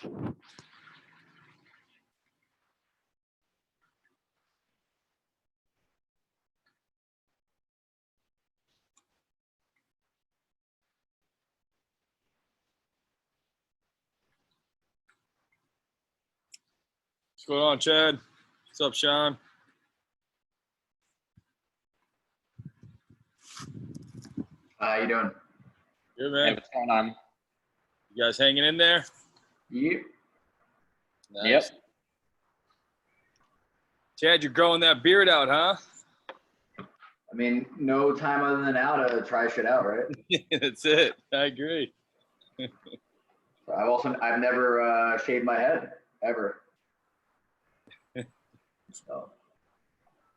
What's going on, Chad? What's up, Sean? How you doing? Good, man. Hey, what's going on? You guys hanging in there? Yep. Nice. Yep. Chad, you're growing that beard out, huh? I mean, no time other than now to try shit out, right? That's it. I agree. I've never shaved my head ever. So.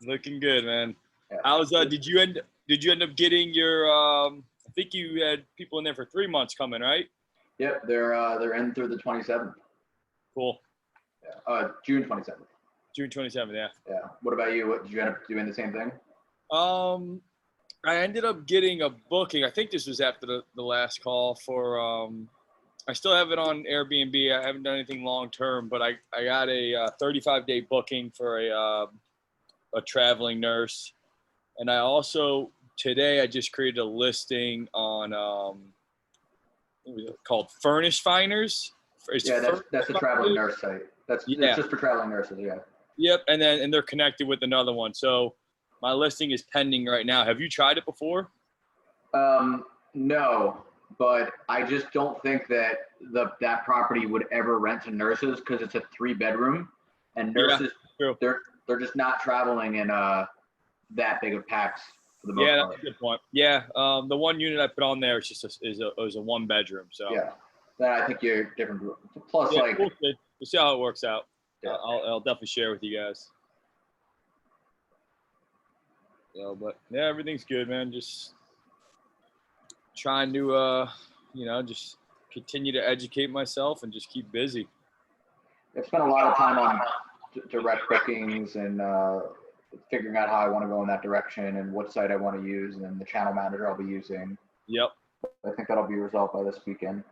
Looking good, man. Yeah. How's did you end up getting your I think you had people in there for 3 months coming, right? Yep, they're in through the 27th. Cool. Yeah. June 27th. June 27th, yeah. Yeah. What about you? Did you end up doing the same thing? I ended up getting a booking. I think this was after the last call for I still have it on Airbnb. I haven't done anything long term, but I got a 35-day booking for a traveling nurse. And I also today I just created a listing on what was it called, Furnish Finders. That's a traveling nurse site. It's just for traveling nurses, yeah. Yep, and they're connected with another one. So my listing is pending right now. Have you tried it before? No, but I just don't think that that property would ever rent to nurses because it's a 3-bedroom, and nurses they're just not traveling in that big of packs for the most part. Yeah, that's a good point. Yeah, the one unit I put on there is just is a 1-bedroom. So yeah, then I think you're different. Plus, yeah, like we'll see how it works out. Yeah. I'll definitely share with you guys. But yeah, everything's good, man. Just trying to just continue to educate myself and just keep busy. I've spent a lot of time on direct bookings and figuring out how I want to go in that direction and what site I want to use and then the channel manager I'll be using. Yep. I think that'll be resolved by this weekend.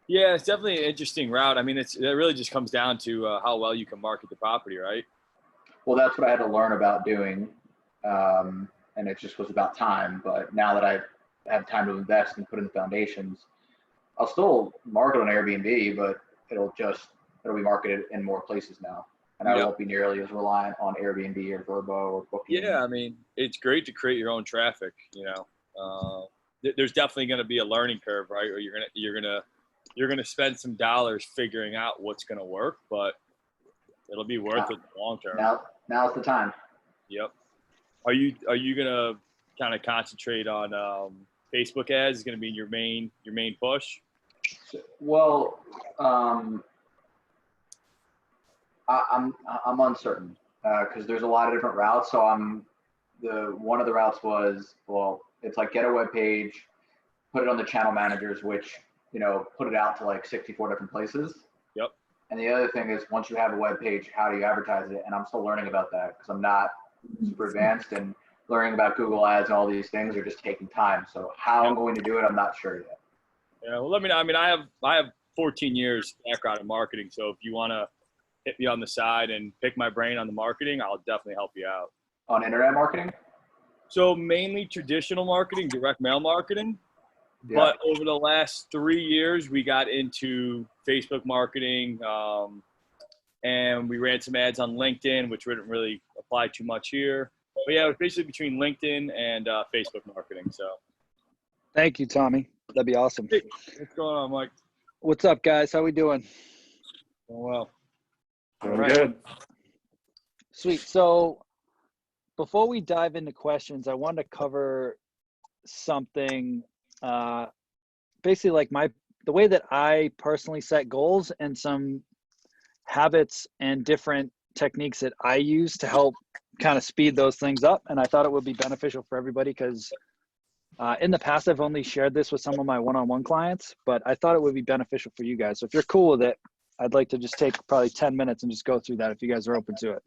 Yeah, it's definitely an interesting route. I mean, it really just comes down to how well you can market the property, right? Well, that's what I had to learn about doing, and it just was about time. But now that I have time to invest and put in the foundations, I'll still market on Airbnb, but it'll be marketed in more places now, and I won't be nearly as reliant on Airbnb or Vrbo or Booking. Yeah, I mean, it's great to create your own traffic. There's definitely going to be a learning curve, right? Or you're gonna spend some dollars figuring out what's gonna work, but it'll be worth it long term. Now's the time. Yep. Are you gonna kind of concentrate on Facebook ads? Is gonna be your main push? Well, I'm uncertain because there's a lot of different routes. So one of the routes was, well, it's like get a web page, put it on the channel managers, which put it out to like 64 different places. Yep. And the other thing is, once you have a web page, how do you advertise it? And I'm still learning about that because I'm not super advanced, and learning about Google Ads and all these things are just taking time. So how I'm going to do it, I'm not sure yet. Yeah, well, let me know. I mean, I have 14 years background in marketing, so if you want to hit me on the side and pick my brain on the marketing, I'll definitely help you out. On internet marketing? So mainly traditional marketing, direct mail marketing. Yeah. But over the last 3 years, we got into Facebook marketing, and we ran some ads on LinkedIn, which wouldn't really apply too much here. But yeah, it was basically between LinkedIn and Facebook marketing. So, thank you, Tommy. That'd be awesome. Hey, what's going on, Mike? What's up, guys? How we doing? Doing well. All right. Good. Sweet. So, before we dive into questions, I wanted to cover something. Basically, like the way that I personally set goals and some habits and different techniques that I use to help kind of speed those things up. And I thought it would be beneficial for everybody because in the past, I've only shared this with some of my one-on-one clients, but I thought it would be beneficial for you guys. So if you're cool with it, I'd like to just take probably 10 minutes and just go through that if you guys are open to it.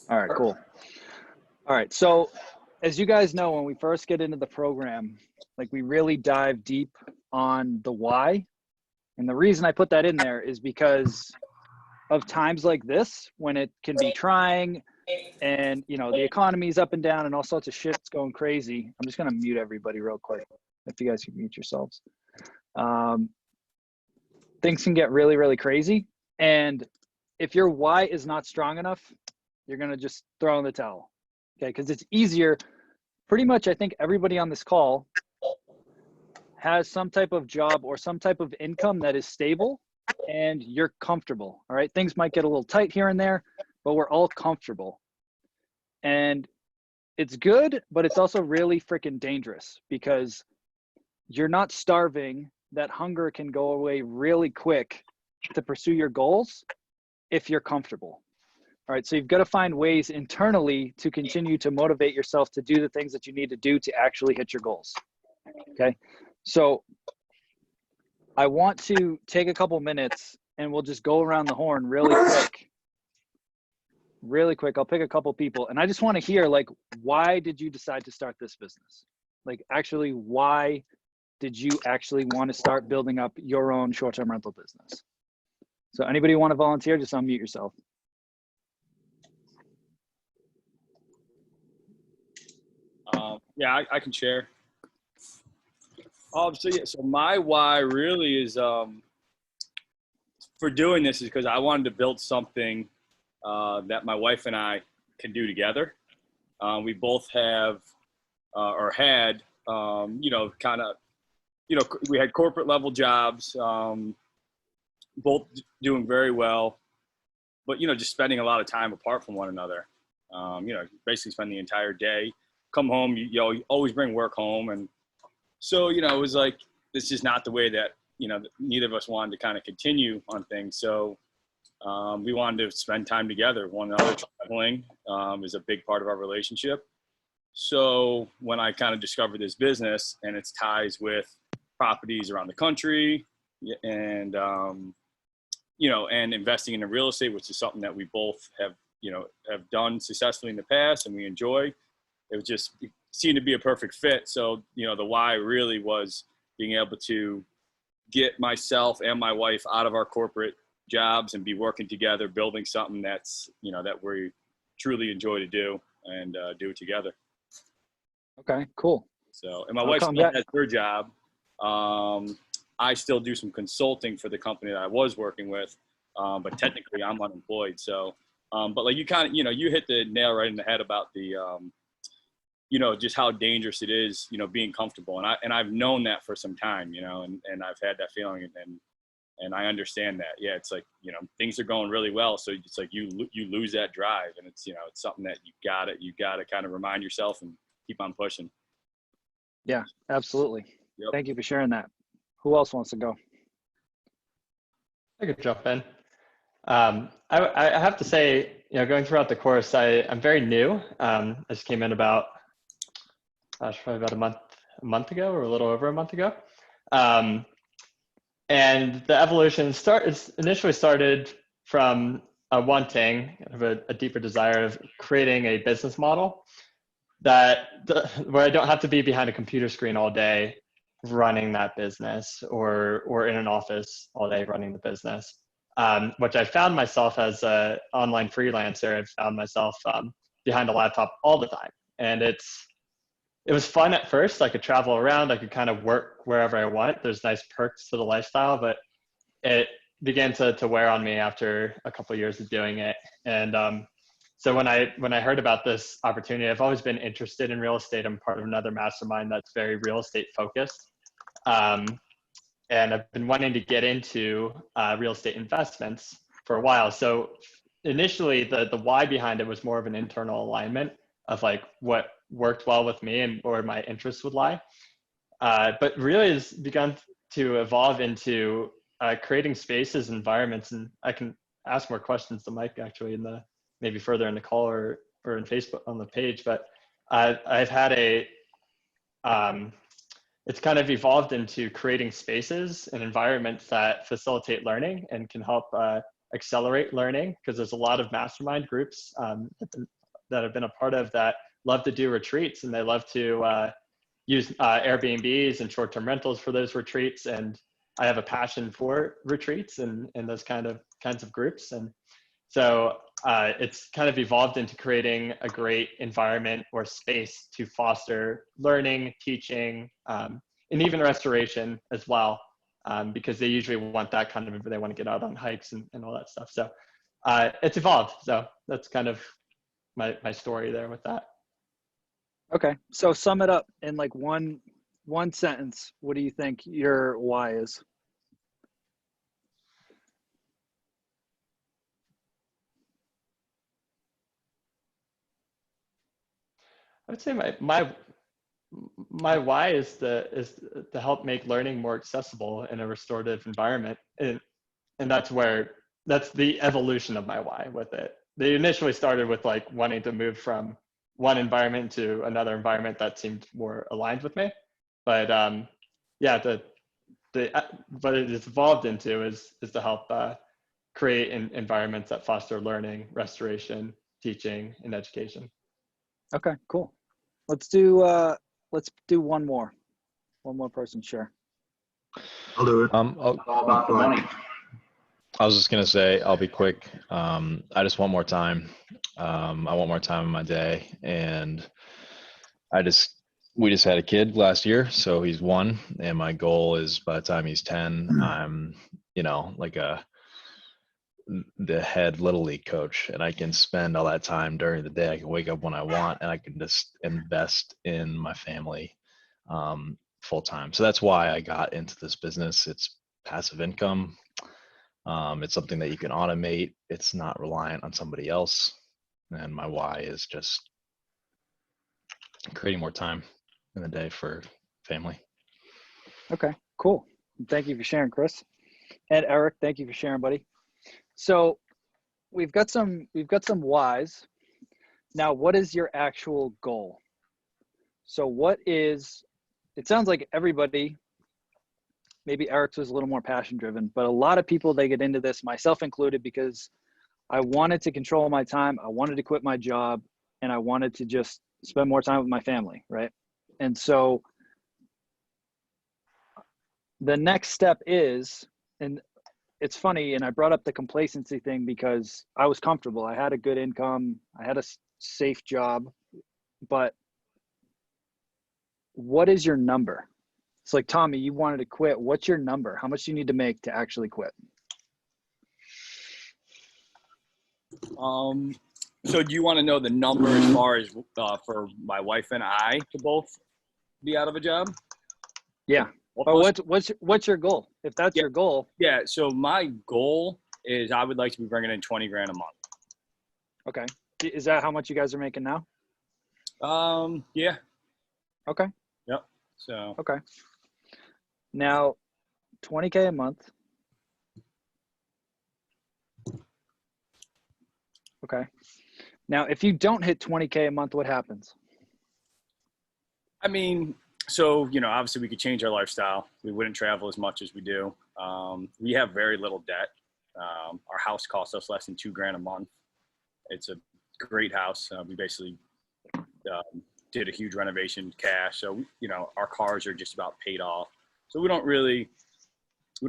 All right, cool. All right. So as you guys know, when we first get into the program, like we really dive deep on the why And the reason I put that in there is because of times like this, when it can be trying and, you know, the economy's up and down and all sorts of shit's going crazy. I'm just going to mute everybody real quick. If you guys can mute yourselves. Things can get really, really crazy. And if your why is not strong enough, you're going to just throw in the towel. Okay. Because it's easier. Pretty much, I think everybody on this call has some type of job or some type of income that is stable and you're comfortable. All right. Things might get a little tight here and there, but we're all comfortable. And it's good, but it's also really freaking dangerous because you're not starving. That hunger can go away really quick to pursue your goals if you're comfortable. All right. So you've got to find ways internally to continue to motivate yourself to do the things that you need to do to actually hit your goals. Okay. So I want to take a couple minutes and we'll just go around the horn really quick. Really quick. I'll pick a couple people and I just want to hear, like, why did you decide to start this business? Like, actually, why did you actually want to start building up your own short-term rental business? So anybody want to volunteer, just unmute yourself. Yeah, I can share. So my why really is for doing this is because I wanted to build something that my wife and I can do together. We both have or had, you know, kind of, you know, we had corporate level jobs, both doing very well, but, you know, just spending a lot of time apart from one another. You know, basically spend the entire day, come home, you always bring work home. And so, you know, it was like, this is not the way that, you know, neither of us wanted to kind of continue on things. So we wanted to spend time together. One another. Traveling is a big part of our relationship. So when I kind of discovered this business and its ties with properties around the country and, you know, and investing in the real estate, which is something that we both have, you know, have done successfully in the past and we enjoy, it seemed to be a perfect fit. So, you know, the why really was being able to get myself and my wife out of our corporate jobs and be working together, building something that's, you know, that we truly enjoy to do and do it together. Okay, cool. So, and my wife still has her job. I still do some consulting for the company that I was working with, but technically I'm unemployed. So, but like you kind of, you know, you hit the nail right in the head about the, you know, just how dangerous it is, you know, being comfortable. And I've known that for some time, you know, and I've had that feeling and I understand that. Yeah. It's like, you know, things are going really well. So it's like you lose that drive and it's, you know, it's something that you gotta kind of remind yourself and keep on pushing. Yeah, absolutely. Yep. Thank you for sharing that. Who else wants to go? I could jump in. I have to say, you know, going throughout the course, I'm very new. I just came in about, probably about a month ago or a little over a month ago. And the evolution initially started from a wanting, a deeper desire of creating a business model where I don't have to be behind a computer screen all day running that business or in an office all day running the business, which I found myself as an online freelancer. I found myself behind a laptop all the time. And it was fun at first. I could travel around. I could kind of work wherever I want. There's nice perks to the lifestyle, but it began to wear on me after a couple of years of doing it. And so when I heard about this opportunity, I've always been interested in real estate. I'm part of another mastermind that's very real estate focused. And I've been wanting to get into real estate investments for a while. So initially the why behind it was more of an internal alignment of like what worked well with me and where my interests would lie. But really has begun to evolve into creating spaces, environments, and I can ask more questions to Mike actually maybe further in the call or in Facebook on the page. But I've had it's kind of evolved into creating spaces and environments that facilitate learning and can help accelerate learning, because there's a lot of mastermind groups that I've been a part of that love to do retreats, and they love to use Airbnbs and short-term rentals for those retreats. And I have a passion for retreats and those kinds of groups. And so it's kind of evolved into creating a great environment or space to foster learning, teaching, and even restoration as well, because they usually want that kind of, they want to get out on hikes and all that stuff. So it's evolved. So that's kind of my story there with that. Okay. So sum it up in like one sentence. What do you think your why is? I would say my why is to help make learning more accessible in a restorative environment, and that's the evolution of my why with it. They initially started with like wanting to move from one environment to another environment that seemed more aligned with me, but what it has evolved into is to help create environments that foster learning, restoration, teaching, and education. Okay, cool. Let's do one more person share. I'll do it. All about the money. I was just gonna say, I'll be quick. I just want more time. I want more time in my day, and we just had a kid last year, so he's 1, and my goal is by the time he's 10, I'm, like the head little league coach, and I can spend all that time during the day. I can wake up when I want, and I can just invest in my family full time. So that's why I got into this business. It's passive income. It's something that you can automate. It's not reliant on somebody else. And my why is just creating more time in the day for family. Okay, cool. Thank you for sharing, Chris. And Eric, thank you for sharing, buddy. So we've got some whys. Now, what is your actual goal? So it sounds like everybody, maybe Eric's was a little more passion driven, but a lot of people, they get into this, myself included, because I wanted to control my time. I wanted to quit my job, and I wanted to just spend more time with my family, right? And so the next step is, and it's funny, and I brought up the complacency thing because I was comfortable. I had a good income. I had a safe job, but what is your number? It's like, Tommy, you wanted to quit. What's your number? How much do you need to make to actually quit? So do you want to know the number as far as for my wife and I to both be out of a job? Yeah. Or what's your goal? If that's your goal. Yeah. So my goal is I would like to be bringing in 20 grand a month. Okay. Is that how much you guys are making now? Yeah. Okay. Yep. So. Okay. Now, 20K a month. Okay. Now, if you don't hit 20K a month, what happens? I mean, so, obviously we could change our lifestyle. We wouldn't travel as much as we do. We have very little debt. Our house costs us less than $2,000 a month. It's a great house. We basically did a huge renovation cash. So, our cars are just about paid off. So we don't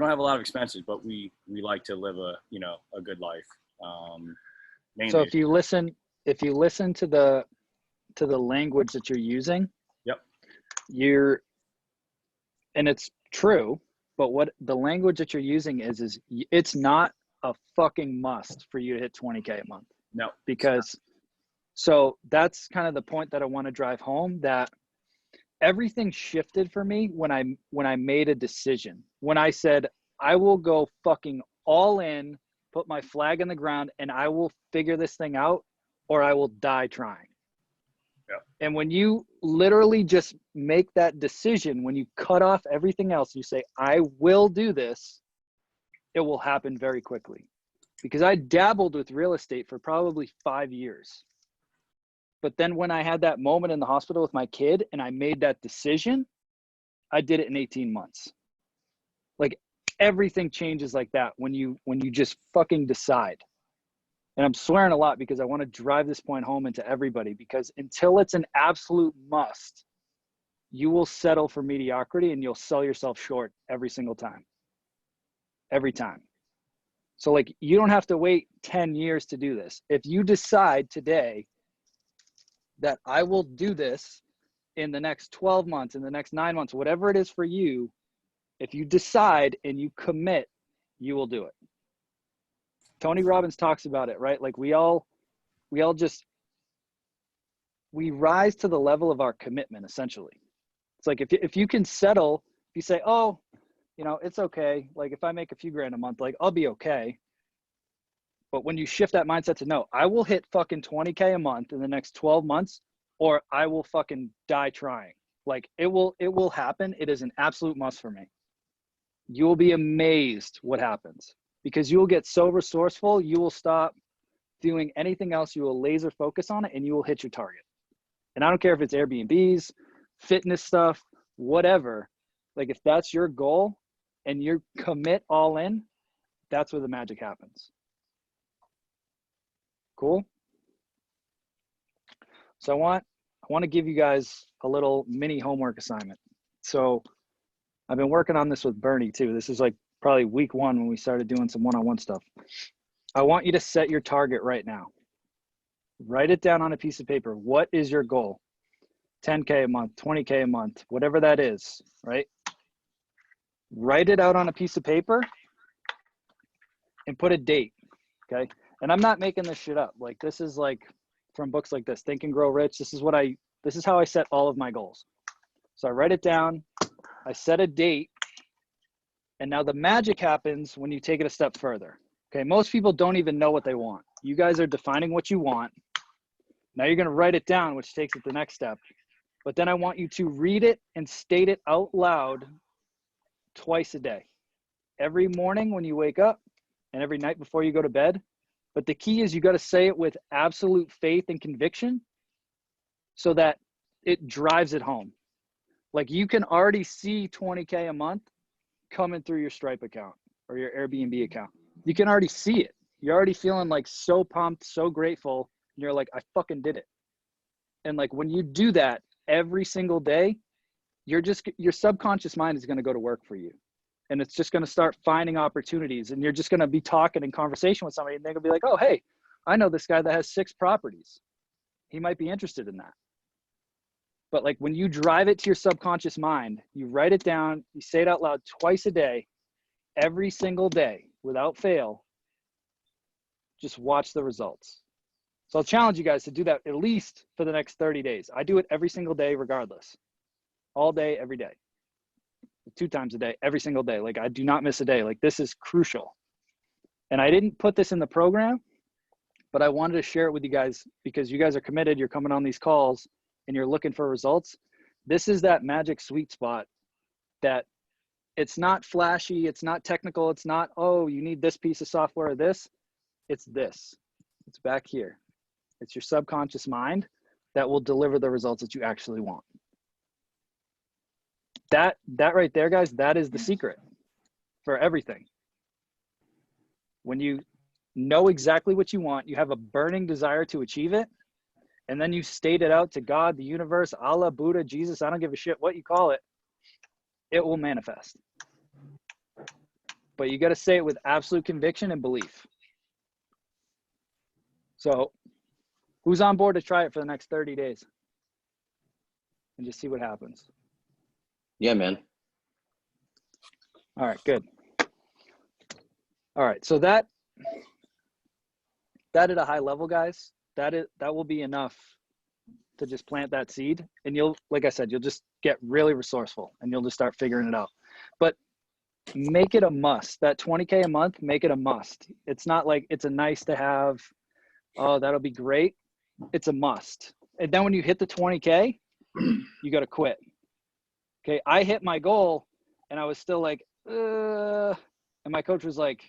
have a lot of expenses, but we like to live a good life. So if you listen to the language that you're using, yep, and it's true, but what the language that you're using is it's not a fucking must for you to hit 20K a month. No, because so that's kind of the point that I want to drive home, that everything shifted for me when I made a decision. When I said, I will go fucking all in, put my flag in the ground, and I will figure this thing out, or I will die trying. Yeah. And when you literally just make that decision, when you cut off everything else, you say, I will do this, it will happen very quickly. Because I dabbled with real estate for probably 5 years. But then when I had that moment in the hospital with my kid and I made that decision, I did it in 18 months. Like, everything changes like that when you just fucking decide. And I'm swearing a lot because I want to drive this point home into everybody, because until it's an absolute must, you will settle for mediocrity and you'll sell yourself short every single time. every time. So like, you don't have to wait 10 years to do this. If you decide today that I will do this in the next 12 months, in the next 9 months, whatever it is for you, if you decide and you commit, you will do it. Tony Robbins talks about it, right? Like we all rise to the level of our commitment, essentially. It's like, if you can settle, if you say, oh, you know, it's okay. Like if I make a few grand a month, like I'll be okay. But when you shift that mindset to no, I will hit fucking 20K a month in the next 12 months, or I will fucking die trying. Like it will happen. It is an absolute must for me. You will be amazed what happens, because you will get so resourceful. You will stop doing anything else. You will laser focus on it and you will hit your target. And I don't care if it's Airbnbs, fitness stuff, whatever. Like if that's your goal and you commit all in, that's where the magic happens. Cool. So I want to give you guys a little mini homework assignment. So I've been working on this with Bernie too. This is like probably week 1 when we started doing some one-on-one stuff. I want you to set your target right now. Write it down on a piece of paper. What is your goal? 10K a month, 20K a month, whatever that is, right? Write it out on a piece of paper and put a date, okay? And I'm not making this shit up. Like this is like from books like this, Think and Grow Rich. This is how I set all of my goals. So I write it down, I set a date, and now the magic happens when you take it a step further. Okay, most people don't even know what they want. You guys are defining what you want. Now you're gonna write it down, which takes it the next step. But then I want you to read it and state it out loud twice a day. Every morning when you wake up and every night before you go to bed. But the key is you got to say it with absolute faith and conviction so that it drives it home. Like you can already see 20K a month coming through your Stripe account or your Airbnb account. You can already see it. You're already feeling like so pumped, so grateful. And you're like, I fucking did it. And like when you do that every single day, your subconscious mind is going to go to work for you. And it's just going to start finding opportunities, and you're just going to be talking in conversation with somebody and they're going to be like, oh, hey, I know this guy that has 6 properties. He might be interested in that. But like when you drive it to your subconscious mind, you write it down, you say it out loud twice a day, every single day without fail, just watch the results. So I'll challenge you guys to do that at least for the next 30 days. I do it every single day regardless, all day, every day. 2 times a day, every single day. Like I do not miss a day. Like this is crucial. And I didn't put this in the program, but I wanted to share it with you guys because you guys are committed. You're coming on these calls and you're looking for results. This is that magic sweet spot that it's not flashy. It's not technical. It's not, oh, you need this piece of software or this. It's this. It's back here. It's your subconscious mind that will deliver the results that you actually want. That right there, guys, that is the secret for everything. When you know exactly what you want, you have a burning desire to achieve it, and then you state it out to God, the universe, Allah, Buddha, Jesus, I don't give a shit what you call it, it will manifest. But you got to say it with absolute conviction and belief. So who's on board to try it for the next 30 days and just see what happens? Yeah, man. All right, good. All right, so that at a high level, guys, that will be enough to just plant that seed. And you'll, like I said, you'll just get really resourceful and you'll just start figuring it out. But make it a must. That 20K a month, make it a must. It's not like it's a nice to have, oh, that'll be great. It's a must. And then when you hit the 20K, you got to quit. Okay, I hit my goal and I was still like, and my coach was like,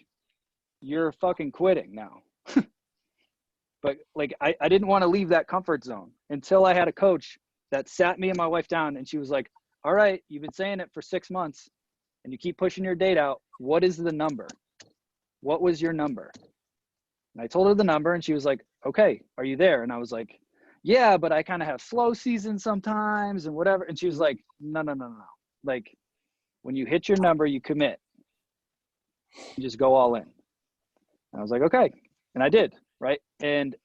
you're fucking quitting now. But like, I didn't want to leave that comfort zone until I had a coach that sat me and my wife down and she was like, all right, you've been saying it for 6 months and you keep pushing your date out. What is the number? What was your number? And I told her the number and she was like, okay, are you there? And I was like, yeah, but I kind of have slow seasons sometimes and whatever. And she was like, no. Like when you hit your number, you commit. You just go all in. And I was like, okay. And I did, right? And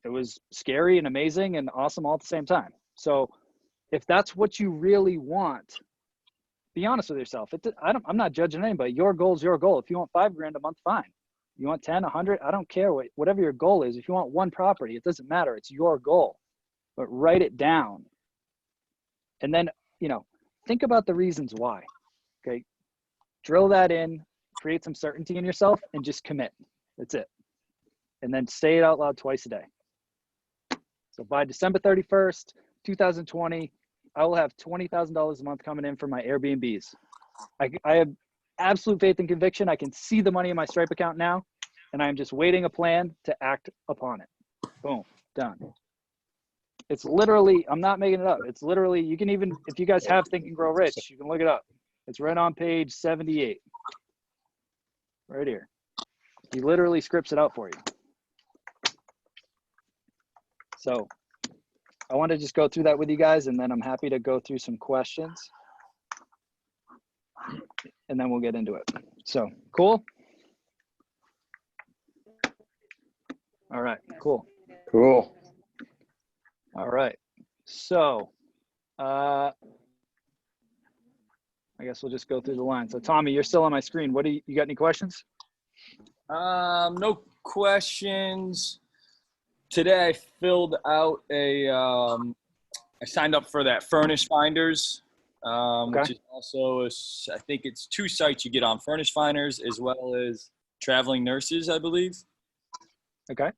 it was scary and amazing and awesome all at the same time. So if that's what you really want, be honest with yourself. I'm not judging anybody. Your goal is your goal. If you want $5,000 a month, fine. You want 10, 100, I don't care whatever your goal is. If you want one property, it doesn't matter. It's your goal, but write it down. And then, think about the reasons why, okay? Drill that in, create some certainty in yourself, and just commit. That's it. And then say it out loud twice a day. So by December 31st, 2020, I will have $20,000 a month coming in for my Airbnbs. I have absolute faith and conviction. I can see the money in my Stripe account now, and I'm just waiting a plan to act upon it. Boom, done. It's literally, I'm not making it up. It's literally, you can even, if you guys have Think and Grow Rich, you can look it up. It's right on page 78. Right here. He literally scripts it out for you. So I want to just go through that with you guys, and then I'm happy to go through some questions. And then we'll get into it. So, cool? All right, cool. Cool. All right. So, I guess we'll just go through the line. So, Tommy, you're still on my screen. What do you got any questions? No questions. Today I filled out I signed up for that Furnish Finders, which is also, I think it's 2 sites you get on, Furnish Finders as well as Traveling Nurses, I believe. Okay.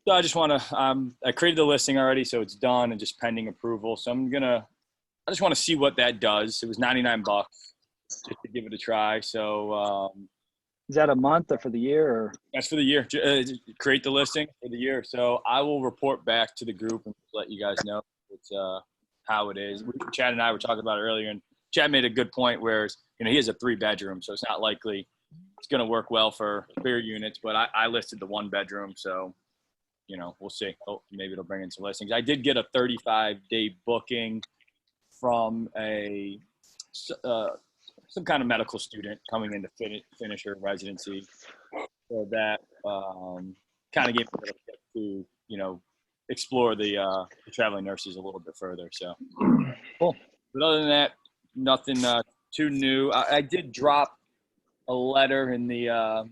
So I just want to, I created the listing already, so it's done and just pending approval. So I just want to see what that does. It was $99 just to give it a try. So, is that a month or for the year? Or? That's for the year. Create the listing for the year. So I will report back to the group and let you guys know how it is. Chad and I were talking about it earlier, and Chad made a good point where he has a 3-bedroom, so it's not likely it's going to work well for bigger units. But I listed the 1-bedroom, so we'll see. Oh, maybe it'll bring in some listings. I did get a 35-day booking from some kind of medical student coming in to finish her residency. So that kind of gave me a little tip to, explore the traveling nurses a little bit further. So, cool. But other than that, nothing too new. I did drop a letter in a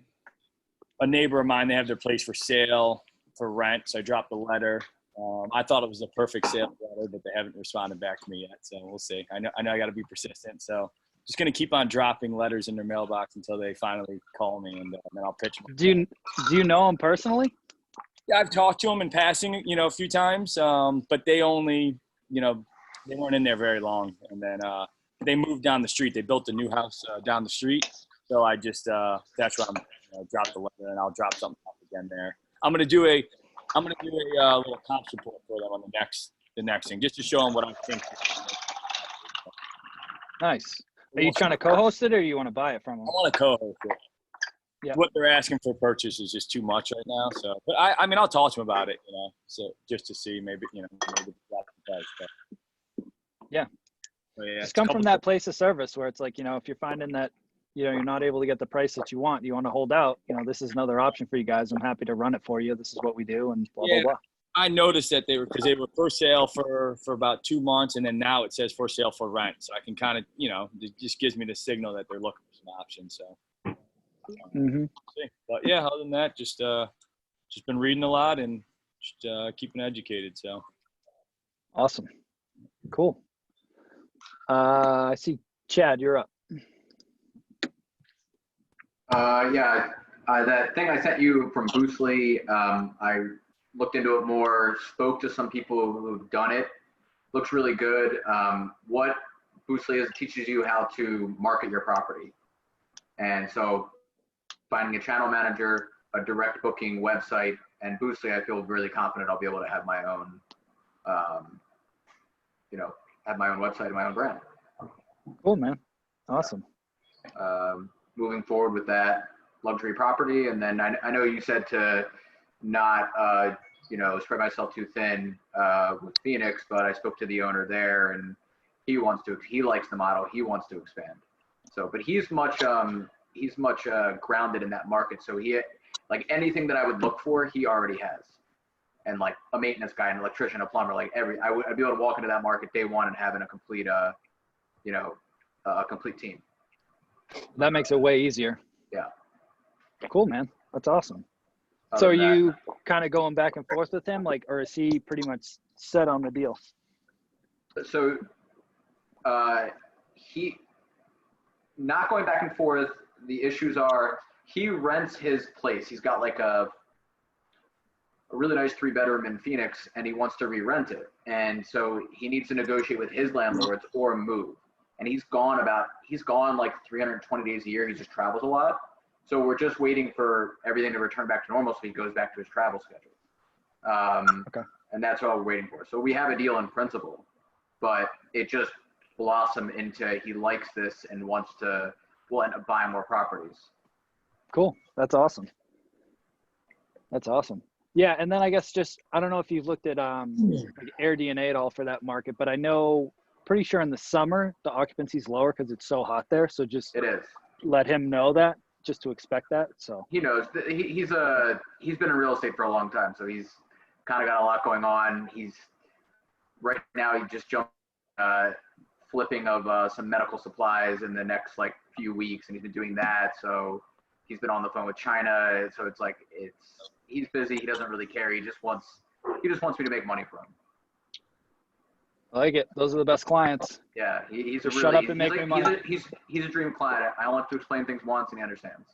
neighbor of mine, they have their place for sale for rent. So I dropped a letter. I thought it was the perfect sale letter, but they haven't responded back to me yet. So we'll see. I know I got to be persistent. So just going to keep on dropping letters in their mailbox until they finally call me, and then I'll pitch them. Do you know them personally? Yeah, I've talked to them in passing, a few times, but they only, they weren't in there very long. And then they moved down the street. They built a new house down the street. So I just, that's why I'm drop the letter, and I'll drop something off again there. I'm going to do a little comps report for them on the next thing, just to show them what I think. Nice. Are you trying to co-host it, or you want to buy it from them? I want to co-host it. Yeah. What they're asking for purchase is just too much right now. So, but I mean, I'll talk to them about it, so just to see maybe drop the price. But, yeah. But yeah, just come from that place of service where it's like, if you're finding that, you're not able to get the price that you want to hold out, this is another option for you guys. I'm happy to run it for you. This is what we do, and blah, blah, blah. I noticed that they were for sale for about 2 months, and then now it says for sale for rent. So I can kind of, it just gives me the signal that they're looking for some options. So, but yeah, other than that, just been reading a lot and just keeping educated. So, awesome, cool. I see Chad, you're up. Yeah, that thing I sent you from Boostly, I looked into it more, spoke to some people who've done it. Looks really good. What Boostly is, it teaches you how to market your property. And so finding a channel manager, a direct booking website, and Boostly, I feel really confident I'll be able to have my own, have my own website and my own brand. Cool, man. Awesome. Moving forward with that luxury property. And then I know you said to not, spread myself too thin with Phoenix, but I spoke to the owner there, and he likes the model. He wants to expand. So, but he's much grounded in that market. So he, like anything that I would look for, he already has. And like a maintenance guy, an electrician, a plumber, like I'd be able to walk into that market day one and having a complete, you know, a complete team. That makes it way easier. Yeah. Cool, man. That's awesome. Other So are than you kind of going back and forth with him, like, or is he pretty much set on the deal? So he, not going back and forth, the issues are he rents his place. He's got like a really nice 3-bedroom in Phoenix, and he wants to re-rent it. And so he needs to negotiate with his landlords or move. And he's gone like 320 days a year. He just travels a lot. So we're just waiting for everything to return back to normal so he goes back to his travel schedule. Okay. And that's all we're waiting for. So we have a deal in principle, but it just blossomed into he likes this and will end up buying more properties. Cool. That's awesome. That's awesome. Yeah, and then I guess just, I don't know if you've looked at like AirDNA at all for that market, but I know, pretty sure in the summer, the occupancy is lower because it's so hot there. So just It is. let him know that, just to expect that. So He knows. He's been in real estate for a long time, so he's kind of got a lot going on. Right now he just jumped flipping of some medical supplies in the next like few weeks, and he's been doing that. So he's been on the phone with China. So it's like he's busy. He doesn't really care. He just wants me to make money for him. I like it. Those are the best clients. Yeah, he's a really, Shut up and make me money. He's a dream client. I only have to explain things once, and he understands.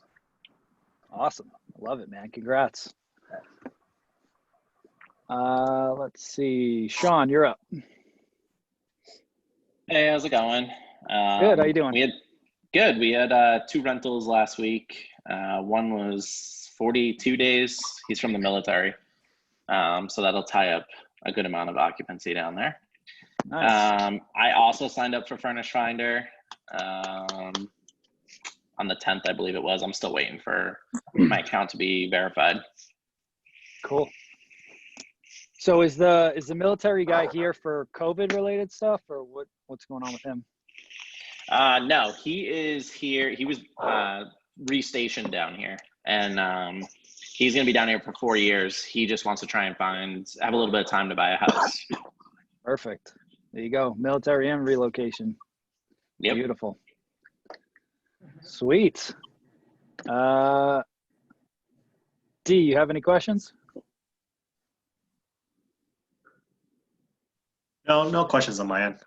Awesome. Love it, man. Congrats. Let's see. Sean, you're up. Hey, how's it going? Good. How you doing? Good. We had 2 rentals last week. One was 42 days. He's from the military. So that'll tie up a good amount of occupancy down there. Nice. I also signed up for Furnish Finder on the 10th, I believe it was. I'm still waiting for my account to be verified. Cool. So is the military guy here for COVID related stuff, or what's going on with him? No, he is here. He was restationed down here, and he's going to be down here for 4 years. He just wants to try and have a little bit of time to buy a house. Perfect. There you go. Military and relocation. Yep. Beautiful. Sweet. D, you have any questions? No questions on my end.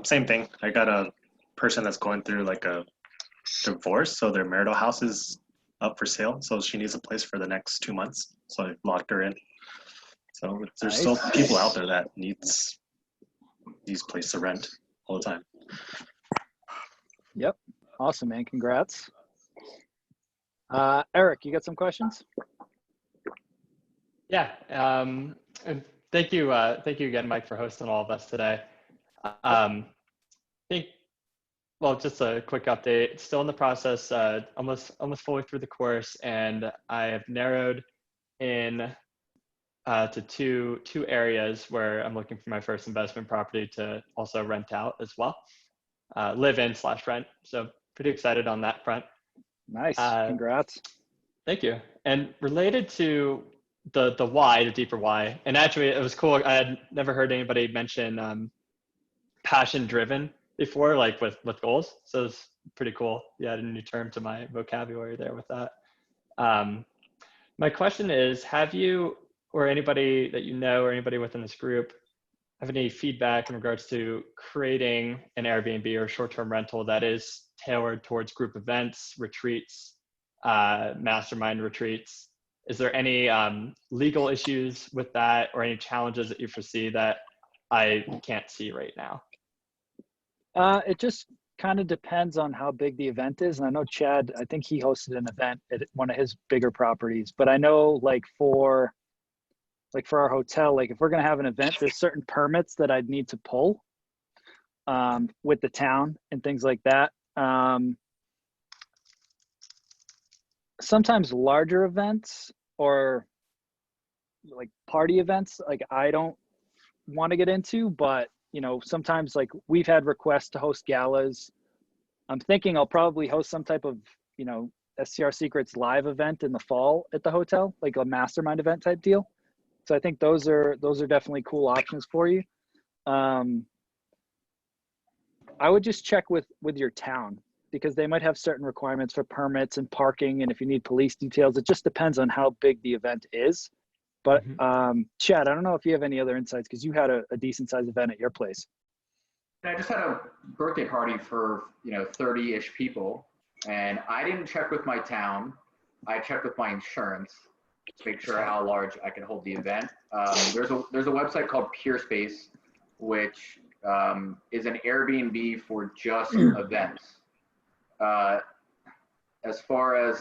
Same thing. I got a person that's going through like a divorce, so their marital house is up for sale. So she needs a place for the next 2 months. So I locked her in. So there's still people out there that needs place to rent all the time. Yep. Awesome, man. Congrats. Eric, you got some questions? Yeah. And thank you again, Mike, for hosting all of us today. Just a quick update. Still in the process, almost fully through the course, and I have narrowed in to two areas where I'm looking for my first investment property to also rent out as well, live in / rent. So pretty excited on that front. Nice. Congrats. Thank you. And related to the why, the deeper why, and actually it was cool. I had never heard anybody mention passion driven before, like with goals. So it's pretty cool. You added a new term to my vocabulary there with that. My question is, have you, or anybody that you know, or anybody within this group, have any feedback in regards to creating an Airbnb or short-term rental that is tailored towards group events, retreats, mastermind retreats? Is there any legal issues with that, or any challenges that you foresee that I can't see right now? It just kind of depends on how big the event is. And I know Chad, I think he hosted an event at one of his bigger properties, but I know like for our hotel, like if we're going to have an event, there's certain permits that I'd need to pull with the town and things like that. Sometimes larger events or like party events, like I don't want to get into, but you know, sometimes like we've had requests to host galas. I'm thinking I'll probably host some type of, you know, STR Secrets live event in the fall at the hotel, like a mastermind event type deal. So I think those are definitely cool options for you. I would just check with your town, because they might have certain requirements for permits and parking, and if you need police details. It just depends on how big the event is. But Chad, I don't know if you have any other insights, because you had a decent sized event at your place. I just had a birthday party for 30-ish people, and I didn't check with my town. I checked with my insurance to make sure how large I can hold the event. There's a website called PeerSpace, which is an Airbnb for just events. As far as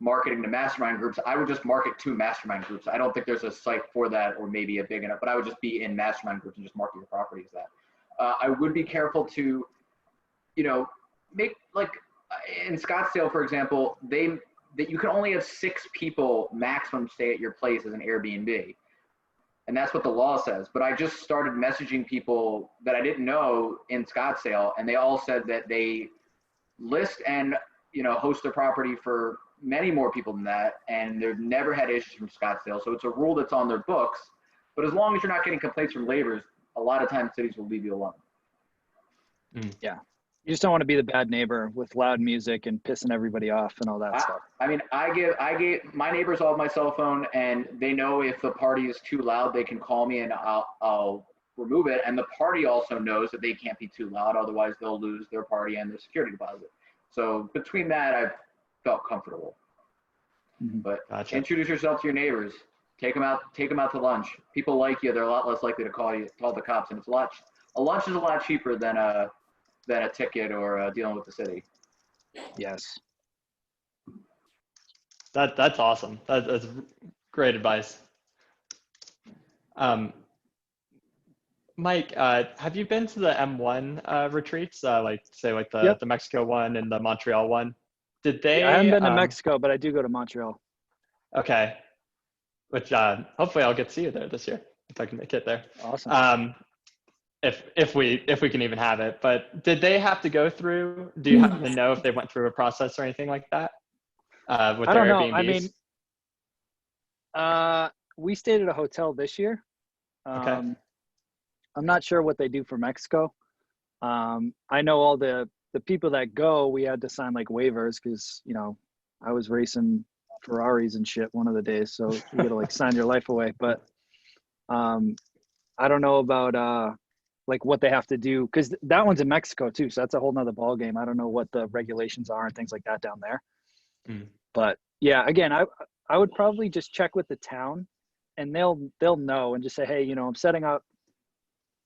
marketing to mastermind groups, I would just market to mastermind groups. I don't think there's a site for that, or maybe a big enough, but I would just be in mastermind groups and just market your property as that. I would be careful to, make, like in Scottsdale, for example, that you can only have 6 people maximum stay at your place as an Airbnb. And that's what the law says. But I just started messaging people that I didn't know in Scottsdale, and they all said that they list and host their property for many more people than that, and they've never had issues from Scottsdale. So it's a rule that's on their books. But as long as you're not getting complaints from neighbors, a lot of times cities will leave you alone. Yeah. You just don't want to be the bad neighbor with loud music and pissing everybody off and all that stuff. I mean, I gave my neighbors all of my cell phone, and they know if the party is too loud, they can call me and I'll remove it. And the party also knows that they can't be too loud, otherwise they'll lose their party and their security deposit. So between that, I've felt comfortable. But Introduce yourself to your neighbors. Take them out to lunch. People like you. They're a lot less likely to call the cops, and a lunch is a lot cheaper than a ticket or dealing with the city. Yes. That's awesome. That's great advice. Mike, have you been to the M1 retreats? Like the Mexico one and the Montreal one? Did they? I haven't been to Mexico, but I do go to Montreal. Okay. Which hopefully I'll get to see you there this year if I can make it there. Awesome. If we can even have it. But did they have to go through? Do you happen to know if they went through a process or anything like that with their Airbnbs? I mean, we stayed at a hotel this year. Okay. I'm not sure what they do for Mexico. I know all the people that go, we had to sign like waivers because I was racing Ferraris and shit one of the days, so you gotta like sign your life away. But I don't know about like what they have to do, because that one's in Mexico too, so that's a whole nother ball game. I don't know what the regulations are and things like that down there. But yeah, again, I would probably just check with the town, and they'll know, and just say, hey, I'm setting up,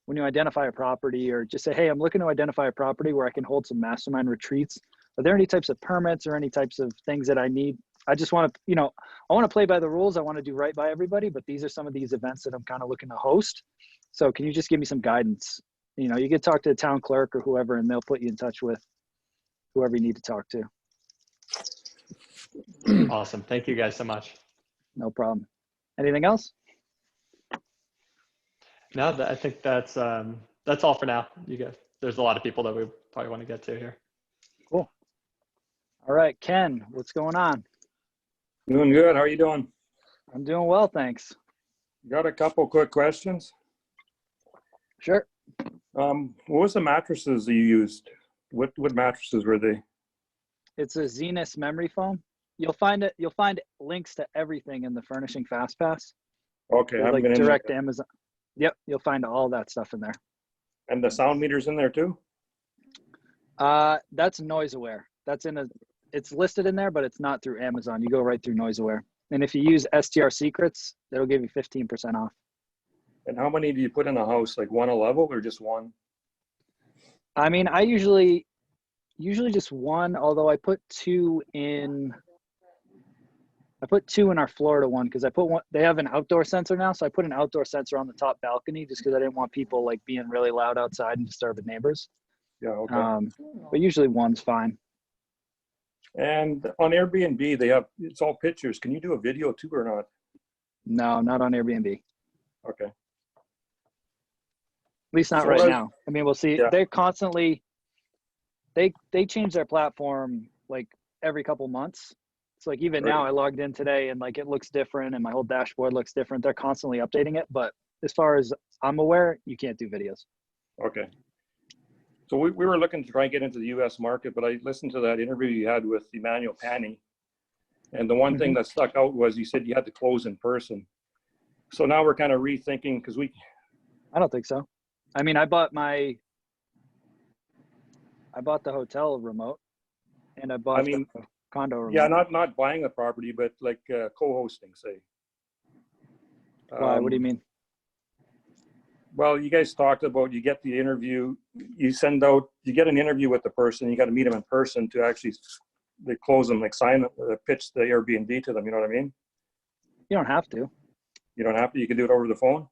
when you identify a property, or just say, hey, I'm looking to identify a property where I can hold some mastermind retreats. Are there any types of permits or any types of things that I need? I just want to, I want to play by the rules. I want to do right by everybody, but these are some of these events that I'm kind of looking to host. So can you just give me some guidance? You can talk to the town clerk or whoever, and they'll put you in touch with whoever you need to talk to. Awesome. Thank you guys so much. No problem. Anything else? No, I think that's all for now. You guys, there's a lot of people that we probably want to get to here. Cool. All right, Ken, what's going on? Doing good. How are you doing? I'm doing well, thanks. Got a couple quick questions. Sure. What was the mattresses you used? What mattresses were they? It's a Zenus memory foam. You'll find links to everything in the Furnishing Fast Pass. Okay, I'm like gonna direct to Amazon. Yep, you'll find all that stuff in there. And the sound meters in there too? That's NoiseAware. It's listed in there, but it's not through Amazon. You go right through NoiseAware. And if you use STR Secrets, it'll give you 15% off. And how many do you put in a house? Like one a level or just one? I mean, I usually just one, although I put two in our Florida one, because I put one, they have an outdoor sensor now, so I put an outdoor sensor on the top balcony just because I didn't want people like being really loud outside and disturbing neighbors. Yeah, okay. But usually one's fine. And on Airbnb, it's all pictures. Can you do a video too or not? No, not on Airbnb. Okay. At least not right now. I mean, we'll see. Yeah. They're constantly, they change their platform like every couple months. It's like even Right. now I logged in today and like it looks different and my whole dashboard looks different. They're constantly updating it, but as far as I'm aware, you can't do videos. Okay. So we were looking to try and get into the US market, but I listened to that interview you had with Emmanuel Pani. And the one thing that stuck out was you said you had to close in person. So now we're kind of rethinking because I don't think so. I mean, I bought the hotel remote and I bought the condo remote. yeah, not buying the property, but like co-hosting, say. Why? What do you mean? Well, you guys talked about you get the interview, you get an interview with the person, you got to meet them in person to actually they close them, like pitch the Airbnb to them. You know what I mean? You don't have to. You don't have to. You can do it over the phone.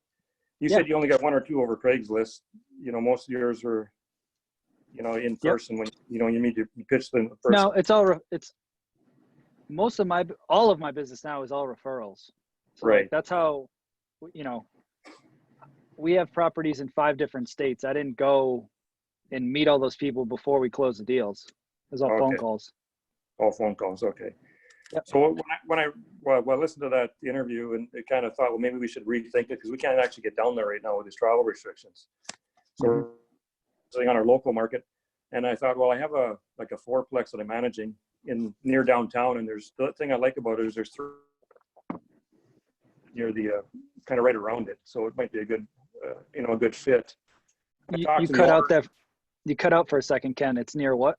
You Yeah. said you only got 1 or 2 over Craigslist. You know, most of yours were, you know, in person when you pitch them in person. No, it's all of my business now is all referrals. So Right. like, that's how, you know, we have properties in 5 different states. I didn't go and meet all those people before we closed the deals. It was all phone Okay. calls. All phone calls. Okay. Yep. So when I listened to that interview and it kind of thought, well, maybe we should rethink it because we can't actually get down there right now with these travel restrictions. So we're sitting on our local market. And I thought, well, I have a 4-plex that I'm managing near downtown. And the thing I like about it is there's 3 near the kind of right around it. So it might be a good, a good fit. You cut out for a second, Ken. It's near what?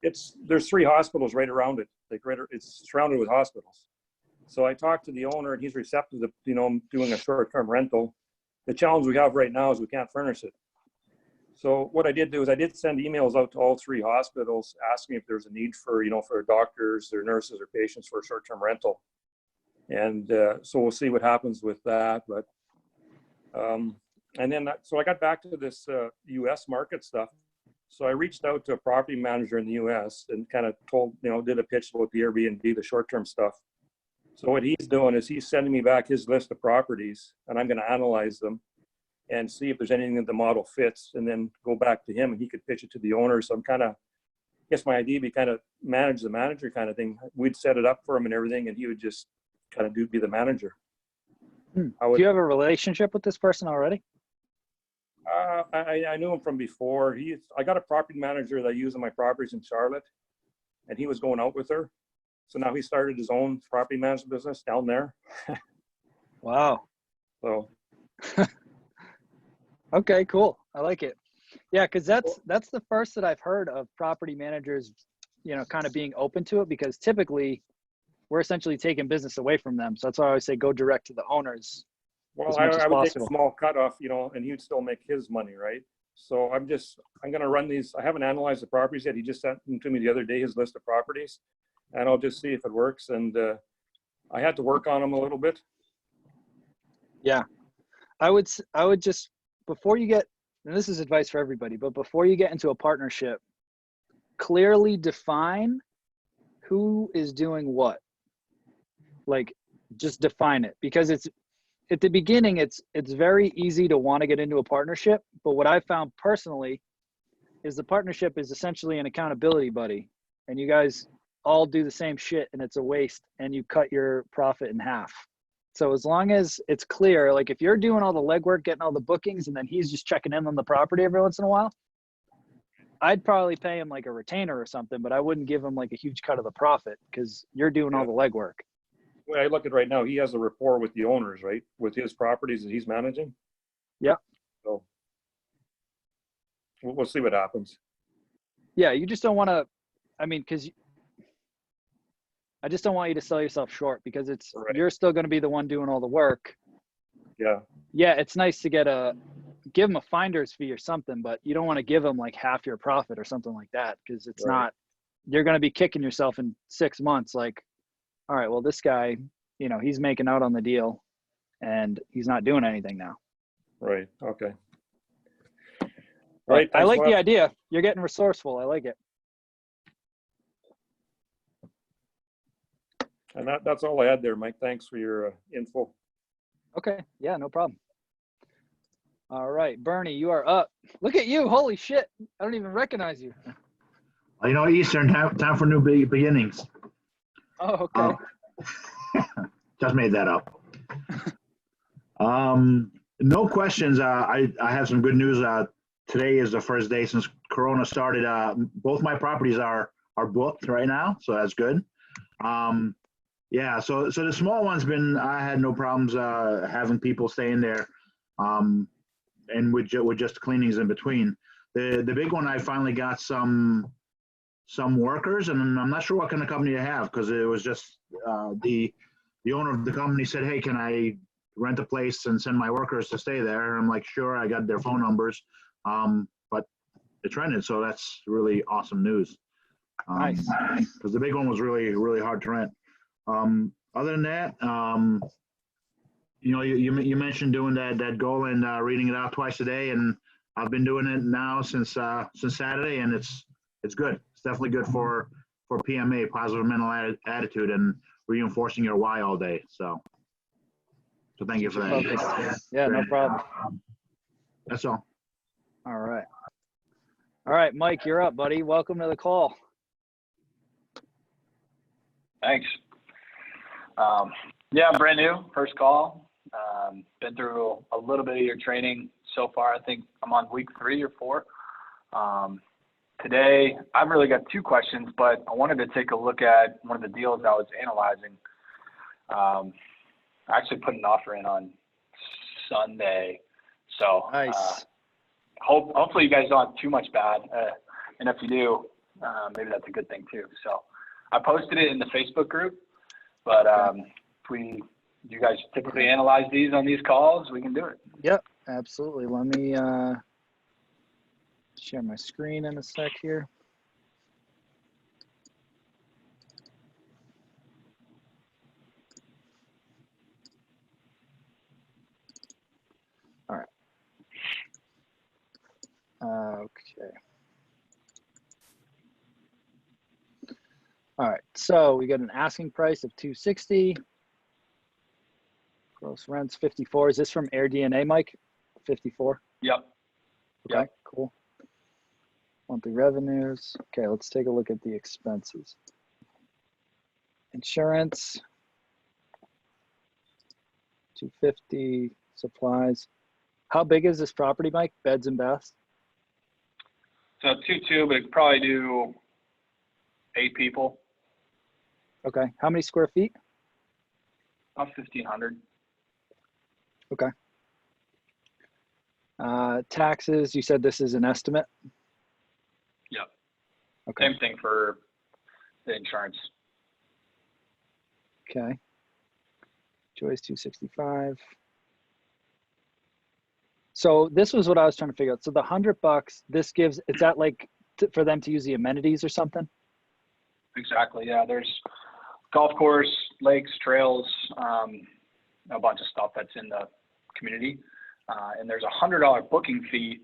There's 3 hospitals right around it. It's surrounded with hospitals. So I talked to the owner and he's receptive to, doing a short-term rental. The challenge we have right now is we can't furnish it. So what I did do is I did send emails out to all 3 hospitals asking if there's a need for doctors or nurses or patients for a short-term rental. And so we'll see what happens with that. But and then so I got back to this US market stuff. So I reached out to a property manager in the US and kind of did a pitch about the Airbnb, the short-term stuff. So what he's doing is he's sending me back his list of properties and I'm going to analyze them and see if there's anything that the model fits and then go back to him and he could pitch it to the owner. So I guess my idea would be kind of manage the manager kind of thing. We'd set it up for him and everything and he would just kind of be the manager. Do you have a relationship with this person already? I knew him from before. I got a property manager that I use on my properties in Charlotte, and he was going out with her. So now he started his own property management business down there. Wow. So. Okay, cool. I like it. Yeah, because that's the first that I've heard of property managers, kind of being open to it, because typically we're essentially taking business away from them. So that's why I always say go direct to the owners. Well, I would take a small cut off, and he would still make his money, right? So I'm going to run these. I haven't analyzed the properties yet. He just sent them to me the other day, his list of properties, and I'll just see if it works. And I had to work on them a little bit. Yeah, I would just, before you get, and this is advice for everybody, but before you get into a partnership, clearly define who is doing what. Like, just define it, because it's, at the beginning, it's very easy to want to get into a partnership. But what I found personally is the partnership is essentially an accountability buddy, and you guys all do the same shit and it's a waste and you cut your profit in half. So as long as it's clear, like if you're doing all the legwork, getting all the bookings, and then he's just checking in on the property every once in a while, I'd probably pay him like a retainer or something, but I wouldn't give him like a huge cut of the profit because you're doing all the legwork. Well, I look at right now, he has a rapport with the owners, right? With his properties that he's managing. Yeah. So we'll see what happens. Yeah, you just don't want to, because I just don't want you to sell yourself short, because you're still going to be the one doing all the work. Yeah. Yeah, it's nice to give them a finder's fee or something, but you don't want to give them like half your profit or something like that, because it's not, you're going to be kicking yourself in 6 months. Like, all right, well, this guy, he's making out on the deal and he's not doing anything now. Right. Okay. Right. I like the idea. You're getting resourceful. I like it. And that's all I had there, Mike. Thanks for your info. Okay. Yeah, no problem. All right, Bernie, you are up. Look at you. Holy shit. I don't even recognize you. You know, Eastern time for new beginnings. Oh, okay. Just made that up. No questions. I have some good news. Today is the first day since Corona started. Both my properties are booked right now, so that's good. Yeah, so the small one's I had no problems having people stay in there, and with just cleanings in between. The big one, I finally got some workers, and I'm not sure what kind of company to have, because it was just the owner of the company said, hey, can I rent a place and send my workers to stay there? And I'm like, sure. I got their phone numbers, but it's rented, so that's really awesome news. Nice. Because the big one was really hard to rent. Other than that, you know, you mentioned doing that goal and reading it out twice a day, and I've been doing it now since Saturday, and it's good. It's definitely good for PMA, positive mental attitude, and reinforcing your why all day. So thank you for that. Okay. Yeah, no problem. That's all. All right, Mike, you're up, buddy. Welcome to the call. Thanks. Yeah, I'm brand new, first call. Been through a little bit of your training so far. I think I'm on week 3 or 4. Today, I've really got 2 questions, but I wanted to take a look at one of the deals I was analyzing. I actually put an offer in on Sunday. So Nice. hopefully you guys don't have too much bad. And if you do, maybe that's a good thing too. So I posted it in the Facebook group, but you guys typically analyze these on these calls, we can do it. Yep, absolutely. Let me share my screen in a sec here. All right. Okay. All right, so we got an asking price of $260. Gross rents 54. Is this from AirDNA, Mike? 54. Yep. Okay, Yep. cool. Monthly revenues. Okay, let's take a look at the expenses. Insurance, 250. Supplies. How big is this property, Mike? Beds and baths? So 2-2, but it could probably do 8 people. Okay. How many square feet? About 1,500. Okay. Taxes, you said this is an estimate? Yep. Okay. Same thing for the insurance. Okay. Joy's 265. So this was what I was trying to figure out. So the $100, this gives, is that like for them to use the amenities or something? Exactly. Yeah. There's golf course, lakes, trails, a bunch of stuff that's in the community. And there's a $100 booking fee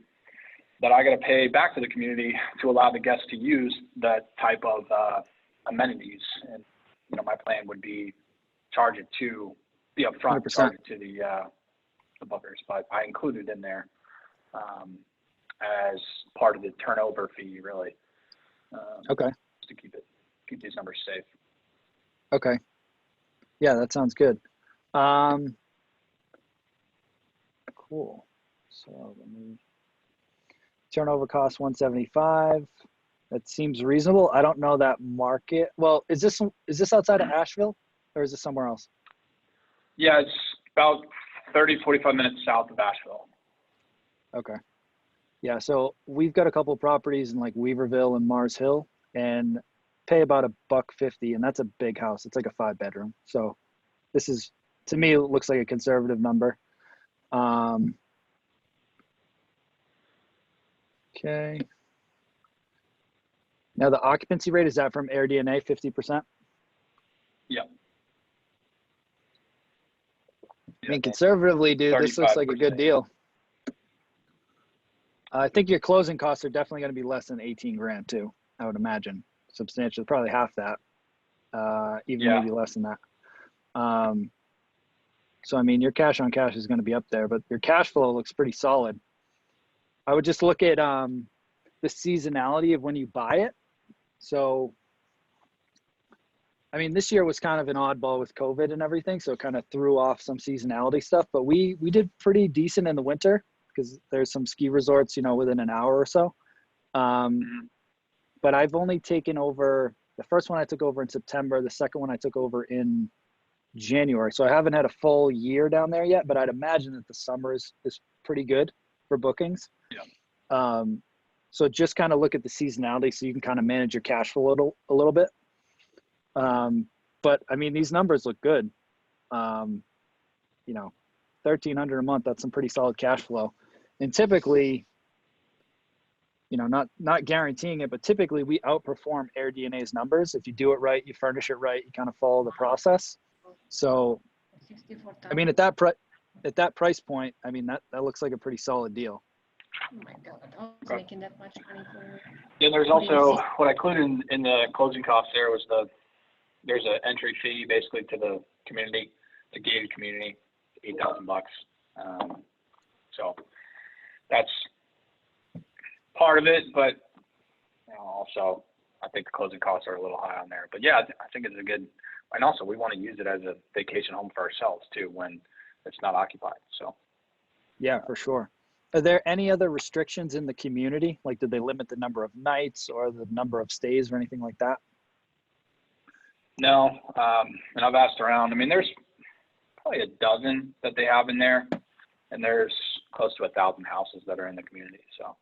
that I got to pay back to the community to allow the guests to use that type of amenities. And, you know, my plan would be charge it to the upfront, 100%. charge it to the bookers, but I included in there as part of the turnover fee, really. Okay. To keep these numbers safe. Okay. Yeah, that sounds good. Cool. So let me, turnover cost 175. That seems reasonable. I don't know that market. Well, is this outside of Asheville or is this somewhere else? Yeah, it's about 30, 45 minutes south of Asheville. Okay. Yeah, so we've got a couple of properties in like Weaverville and Mars Hill, and pay about $150, and that's a big house. It's like a 5-bedroom. So this is, to me, it looks like a conservative number. Okay. Now the occupancy rate, is that from AirDNA, 50%? Yeah. I mean, conservatively, dude, this looks like a good deal. I think your closing costs are definitely going to be less than 18 grand too. I would imagine substantially, probably half that, even maybe less than that. So, I mean, your cash on cash is going to be up there, but your cash flow looks pretty solid. I would just look at the seasonality of when you buy it. So, I mean, this year was kind of an oddball with COVID and everything, so it kind of threw off some seasonality stuff. But we did pretty decent in the winter because there's some ski resorts, you know, within an hour or so. But I've only taken over, the first one I took over in September, the second one I took over in January. So I haven't had a full year down there yet, but I'd imagine that the summer is pretty good for bookings. Yeah. So just kind of look at the seasonality so you can kind of manage your cash flow a little bit. But I mean, these numbers look good. You know, $1,300 a month, that's some pretty solid cash flow. And typically, you know, not guaranteeing it, but typically we outperform AirDNA's numbers. If you do it right, you furnish it right, you kind of follow the process. So, I mean, at that price point, I mean, that looks like a pretty solid deal. Oh my God, I was making that much money for. Yeah, there's also what I included in the closing costs. There was there's an entry fee basically to the community, the gated community, $8,000. So that's part of it, but you know, also I think the closing costs are a little high on there. But yeah, I think it's a good, and also we want to use it as a vacation home for ourselves too when it's not occupied. So yeah, for sure. Are there any other restrictions in the community? Like, did they limit the number of nights or the number of stays or anything like that? no, and I've asked around. I mean, there's probably a dozen that they have in there, and there's close to 1,000 houses that are in the community. So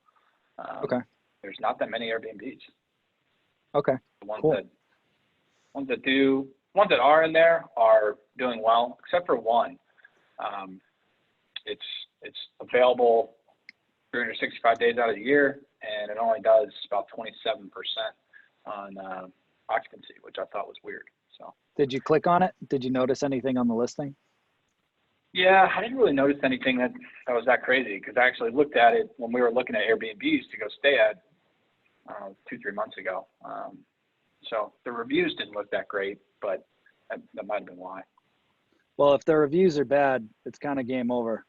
Okay. there's not that many Airbnbs. Okay. The ones Cool. ones that are in there are doing well, except for one. It's available 365 days out of the year, and it only does about 27% on occupancy, which I thought was weird. So Did you click on it? Did you notice anything on the listing? yeah, I didn't really notice anything that was that crazy because I actually looked at it when we were looking at Airbnbs to go stay at 2-3 months ago. So the reviews didn't look that great, but that might have been why. Well, if the reviews are bad, it's kind of game over.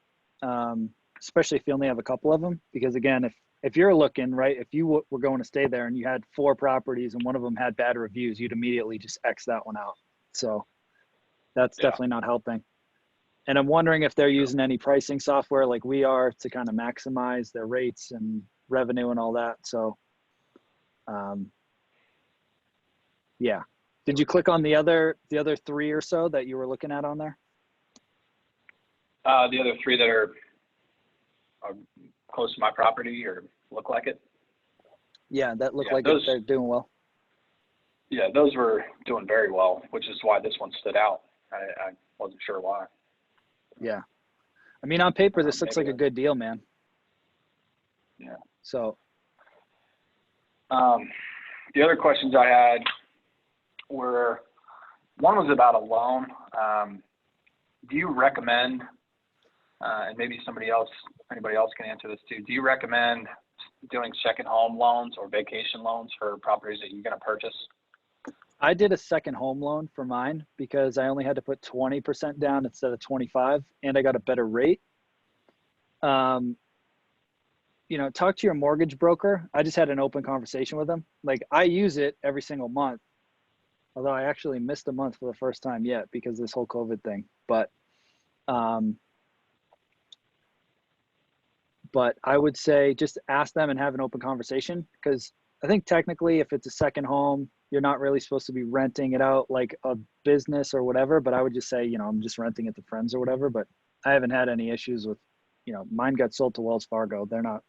Especially if you only have a couple of them, because again, if you're looking, right, if you were going to stay there and you had 4 properties and one of them had bad reviews, you'd immediately just X that one out. So that's definitely not helping. And I'm wondering if they're using any pricing software like we are to kind of maximize their rates and revenue and all that. So, yeah. Did you click on the other 3 or so that you were looking at on there? The other 3 that are close to my property or look like it. Yeah, that looked Yeah, like those- they're doing well. Yeah, those were doing very well, which is why this one stood out. I wasn't sure why. Yeah. I mean, on paper, this looks like maybe a good deal, man. Yeah. So, The other questions I had were, one was about a loan. Do you recommend, and maybe anybody else can answer this too, do you recommend doing second home loans or vacation loans for properties that you're going to purchase? I did a second home loan for mine because I only had to put 20% down instead of 25, and I got a better rate. You know, talk to your mortgage broker. I just had an open conversation with them. Like, I use it every single month, although I actually missed a month for the first time yet because of this whole COVID thing. But I would say just ask them and have an open conversation, because I think technically if it's a second home, you're not really supposed to be renting it out like a business or whatever. But I would just say, you know, I'm just renting it to friends or whatever. But I haven't had any issues with, you know, mine got sold to Wells Fargo. They're not,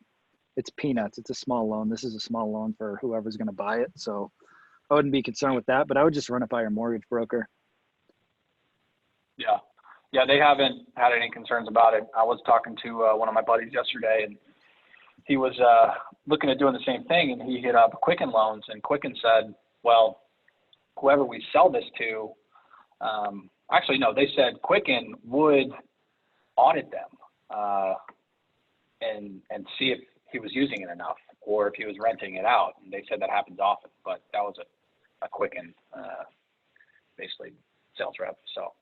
it's peanuts. It's a small loan. This is a small loan for whoever's going to buy it. So I wouldn't be concerned with that, but I would just run it by your mortgage broker. Yeah. Yeah, they haven't had any concerns about it. I was talking to one of my buddies yesterday, and he was looking at doing the same thing, and he hit up Quicken Loans, and Quicken said, well, whoever we sell this to, actually, no, they said Quicken would audit them and see if he was using it enough or if he was renting it out. And they said that happens often, but that was a Quicken, basically, sales rep. So,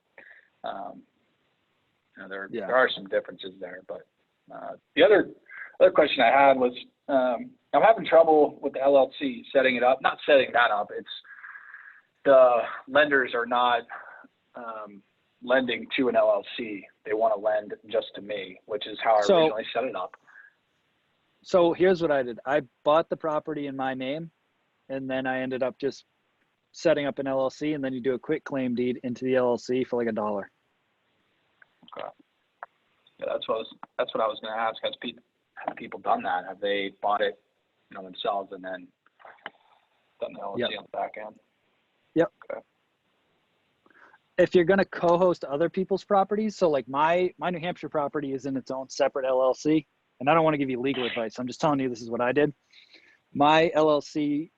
you know, there are some differences there, but the other question I had was, I'm having trouble with the LLC setting it up. Not setting that up. It's the lenders are not lending to an LLC. They want to lend just to me, which is how I originally set it up. So here's what I did. I bought the property in my name, and then I ended up just setting up an LLC, and then you do a quick claim deed into the LLC for like $1. Okay. Yeah, that's what I was going to ask. Have people done that? Have they bought it, themselves and then done the LLC on the back end? Yep. Okay. If you're going to co-host other people's properties, so like my New Hampshire property is in its own separate LLC, and I don't want to give you legal advice. I'm just telling you this is what I did. My LLC,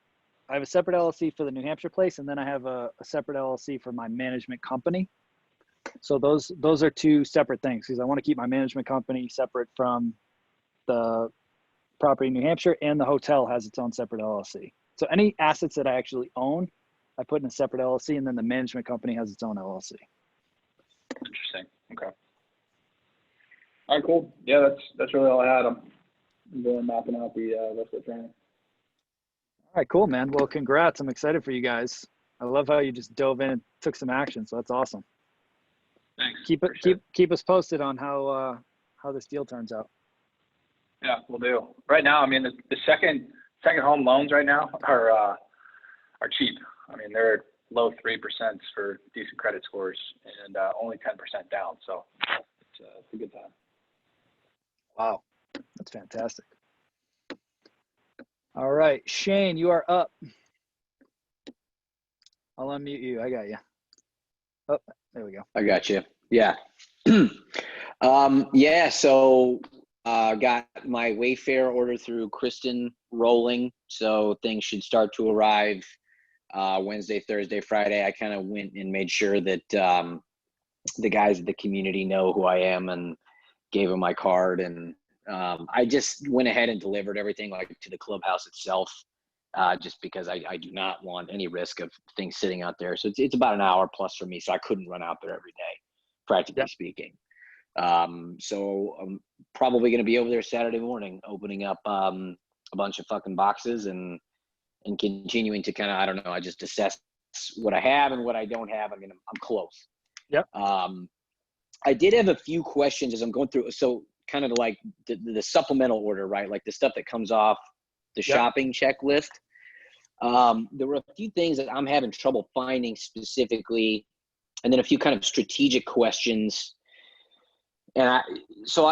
I have a separate LLC for the New Hampshire place, and then I have a separate LLC for my management company. So those are two separate things, because I want to keep my management company separate from the property in New Hampshire, and the hotel has its own separate LLC. So any assets that I actually own, I put in a separate LLC, and then the management company has its own LLC. Interesting. Okay. All right, cool. Yeah, that's really all I had. I'm going mapping out the rest of the training. All right, cool, man. Well, congrats. I'm excited for you guys. I love how you just dove in and took some action. So that's awesome. Thanks. Keep us posted on how this deal turns out. Yeah, we'll do. Right now, I mean, the second home loans right now are cheap. I mean, they're low 3% for decent credit scores and only 10% down. So it's a good time. Wow, that's fantastic. All right, Shane, you are up. I'll unmute you. I got you. Oh, there we go. I got you. Yeah. Yeah. So got my Wayfair order through Kristen rolling. So things should start to arrive Wednesday, Thursday, Friday. I kind of went and made sure that the guys at the community know who I am and gave them my card. And I just went ahead and delivered everything like to the clubhouse itself, just because I do not want any risk of things sitting out there. So it's about an hour plus for me. So I couldn't run out there every day, practically speaking. So I'm probably going to be over there Saturday morning, opening up a bunch of fucking boxes and continuing to kind of, I don't know, I just assess what I have and what I don't have. I mean, I'm close. Yep. I did have a few questions as I'm going through. So kind of like the supplemental order, right? Like the stuff that comes off the shopping checklist. There were a few things that I'm having trouble finding specifically, and then a few kind of strategic questions. And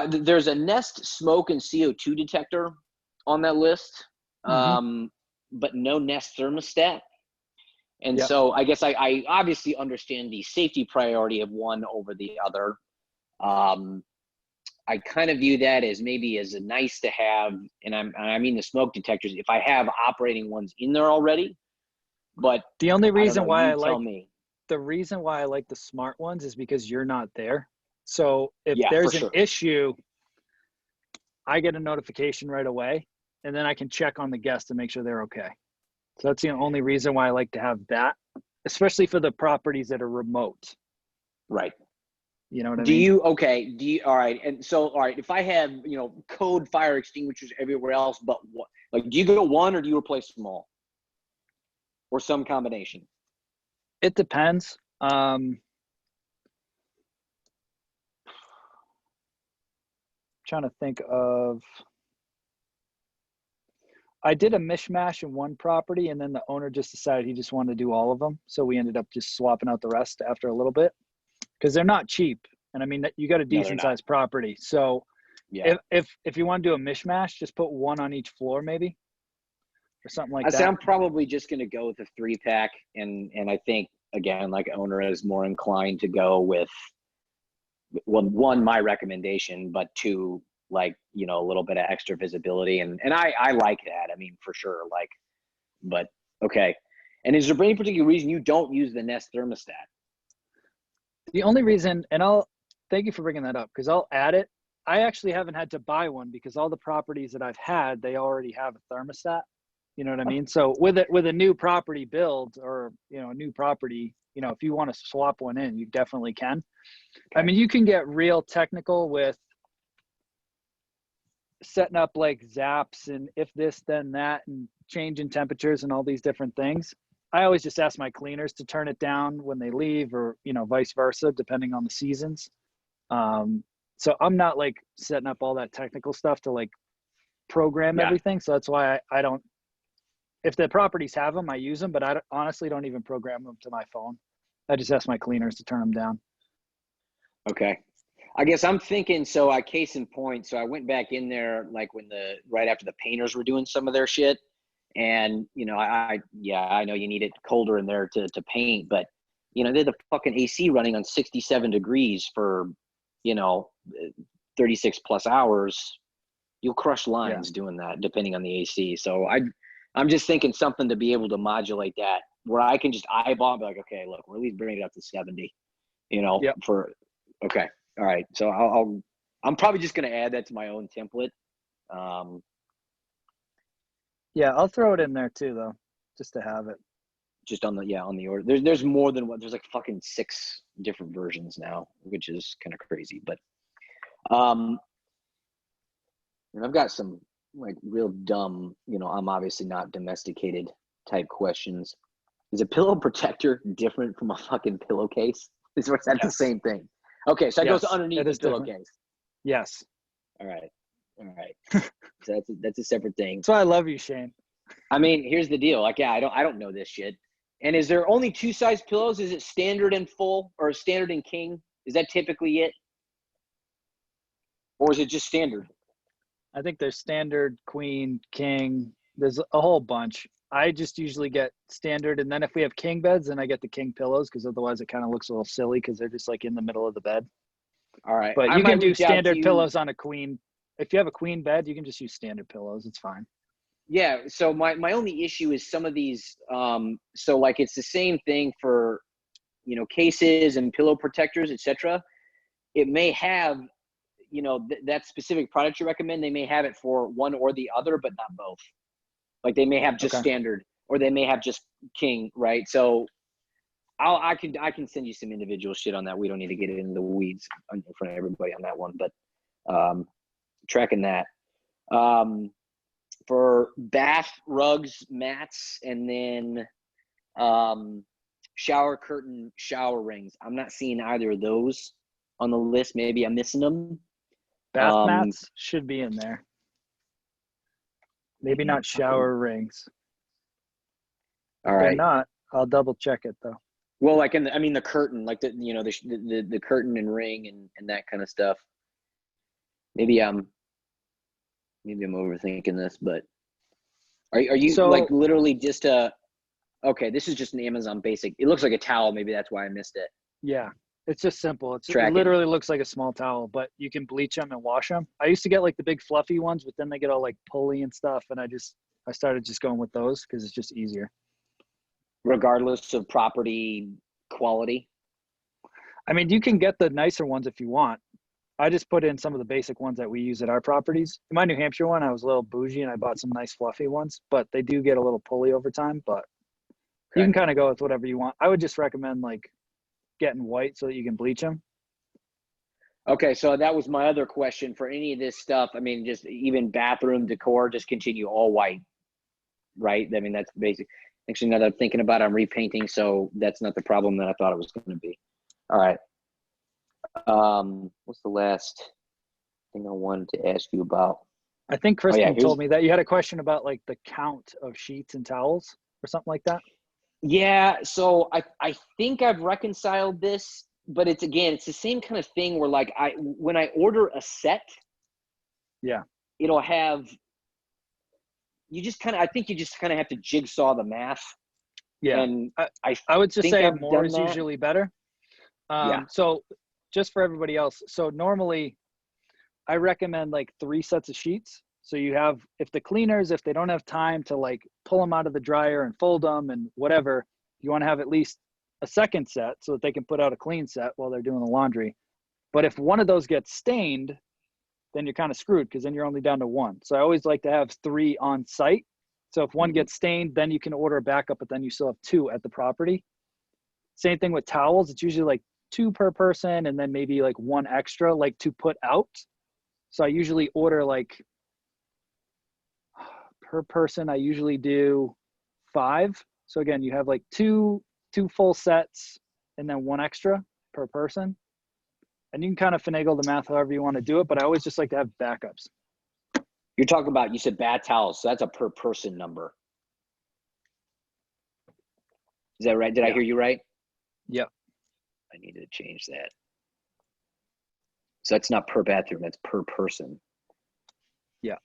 there's a Nest smoke and CO2 detector on that list, but no Nest thermostat. And so I guess I obviously understand the safety priority of one over the other. I kind of view that as maybe as a nice to have, and I mean the smoke detectors, if I have operating ones in there already. But the only reason why the reason why I like the smart ones is because you're not there. So if there's an issue, I get a notification right away, and then I can check on the guest to make sure they're okay. So that's the only reason why I like to have that, especially for the properties that are remote. Right. You know what I mean? All right. And so, all right, if I have, code fire extinguishers everywhere else, but what, like, do you go one or do you replace them all? Or some combination? It depends. Trying to think of, I did a mishmash in one property, and then the owner just decided he just wanted to do all of them. So we ended up just swapping out the rest after a little bit, because they're not cheap. And I mean, you got a decent sized property. So if you want to do a mishmash, just put one on each floor maybe, or something like that. I'm probably just going to go with a 3-pack. And I think, again, like owner is more inclined to go with, well, one, my recommendation, but two, like, a little bit of extra visibility. And I like that. I mean, for sure. Like, but okay. And is there any particular reason you don't use the Nest thermostat? The only reason, and I'll thank you for bringing that up, because I'll add it. I actually haven't had to buy one because all the properties that I've had, they already have a thermostat. You know what I mean? So with a new property build, or, a new property, if you want to swap one in, you definitely can. Okay. I mean, you can get real technical with setting up like zaps and if this, then that, and changing temperatures and all these different things, I always just ask my cleaners to turn it down when they leave, or, you know, vice versa, depending on the seasons. So I'm not like setting up all that technical stuff to like program everything. So that's why I don't, if the properties have them, I use them, but I honestly don't even program them to my phone. I just ask my cleaners to turn them down. Okay. I guess I'm thinking, so I case in point, so I went back in there like when right after the painters were doing some of their shit. And, you know, I know you need it colder in there to paint, but, you know, they're the fucking AC running on 67 degrees for, you know, 36 plus hours. You'll crush lines doing that, depending on the AC. So I'm just thinking something to be able to modulate that, where I can just eyeball and be like, okay, look, we're at least bringing it up to 70, you know, okay. All right. So I'm probably just going to add that to my own template. Yeah, I'll throw it in there too, though, just to have it. Just on the order. There's more than one. There's like fucking 6 different versions now, which is kind of crazy. But and I've got some like real dumb, you know, I'm obviously not domesticated type questions. Is a pillow protector different from a fucking pillowcase? Is that the same thing? Okay, so it goes underneath the pillowcase. Yes. All right. So that's a separate thing. That's why I love you, Shane. I mean, here's the deal. Like, yeah, I don't know this shit. And is there only 2 size pillows? Is it standard and full, or standard and king? Is that typically it? Or is it just standard? I think there's standard, queen, king. There's a whole bunch. I just usually get standard, and then if we have king beds, then I get the king pillows, because otherwise it kind of looks a little silly because they're just like in the middle of the bed. All right. But you can do standard pillows on a queen. If you have a queen bed, you can just use standard pillows. It's fine. Yeah. So my only issue is some of these. So like it's the same thing for, you know, cases and pillow protectors, etc. It may have, you know, that specific product you recommend. They may have it for one or the other, but not both. Like they may have just standard, or they may have just king, right? So I can send you some individual shit on that. We don't need to get into the weeds in front of everybody on that one, but tracking that. For bath rugs, mats, and then shower curtain, shower rings. I'm not seeing either of those on the list. Maybe I'm missing them. Bath mats should be in there. Maybe not shower rings. All right. If they're not, I'll double check it though. Well, like the curtain, like the curtain and ring and that kind of stuff. Maybe I'm overthinking this, but are you like literally just okay, this is just an Amazon basic. It looks like a towel. Maybe that's why I missed it. Yeah. It's just simple. It literally looks like a small towel, but you can bleach them and wash them. I used to get like the big fluffy ones, but then they get all like pulley and stuff. And I started just going with those because it's just easier. Regardless of property quality? I mean, you can get the nicer ones if you want. I just put in some of the basic ones that we use at our properties. In my New Hampshire one, I was a little bougie and I bought some nice fluffy ones, but they do get a little pulley over time, but you can kind of go with whatever you want. I would just recommend like getting white so that you can bleach them. Okay, so that was my other question for any of this stuff. I mean, just even bathroom decor, just continue all white, right? I mean, that's basic. Actually, now that I'm thinking about it, I'm repainting, so that's not the problem that I thought it was going to be. All right. What's the last thing I wanted to ask you about? I think Kristen told me that you had a question about like the count of sheets and towels or something like that. Yeah, so I think I've reconciled this, but it's the same kind of thing where like when I order a set, it'll have, I think you just kind of have to jigsaw the math. Yeah. And I would just say more is usually better. So just for everybody else. So normally I recommend like 3 sets of sheets. So you have, if the cleaners, if they don't have time to like pull them out of the dryer and fold them and whatever, you want to have at least a second set so that they can put out a clean set while they're doing the laundry. But if one of those gets stained, then you're kind of screwed because then you're only down to 1. So I always like to have 3 on site. So if one gets stained, then you can order a backup, but then you still have 2 at the property. Same thing with towels. It's usually like 2 per person and then maybe like 1 extra like to put out. So I usually order like Per person, I usually do 5. So again, you have like two full sets and then 1 extra per person. And you can kind of finagle the math however you want to do it, but I always just like to have backups. You're talking about, you said bad towels, so that's a per person number. Is that right? Did I hear you right? Yep. I needed to change that. So that's not per bathroom, that's per person. Yeah.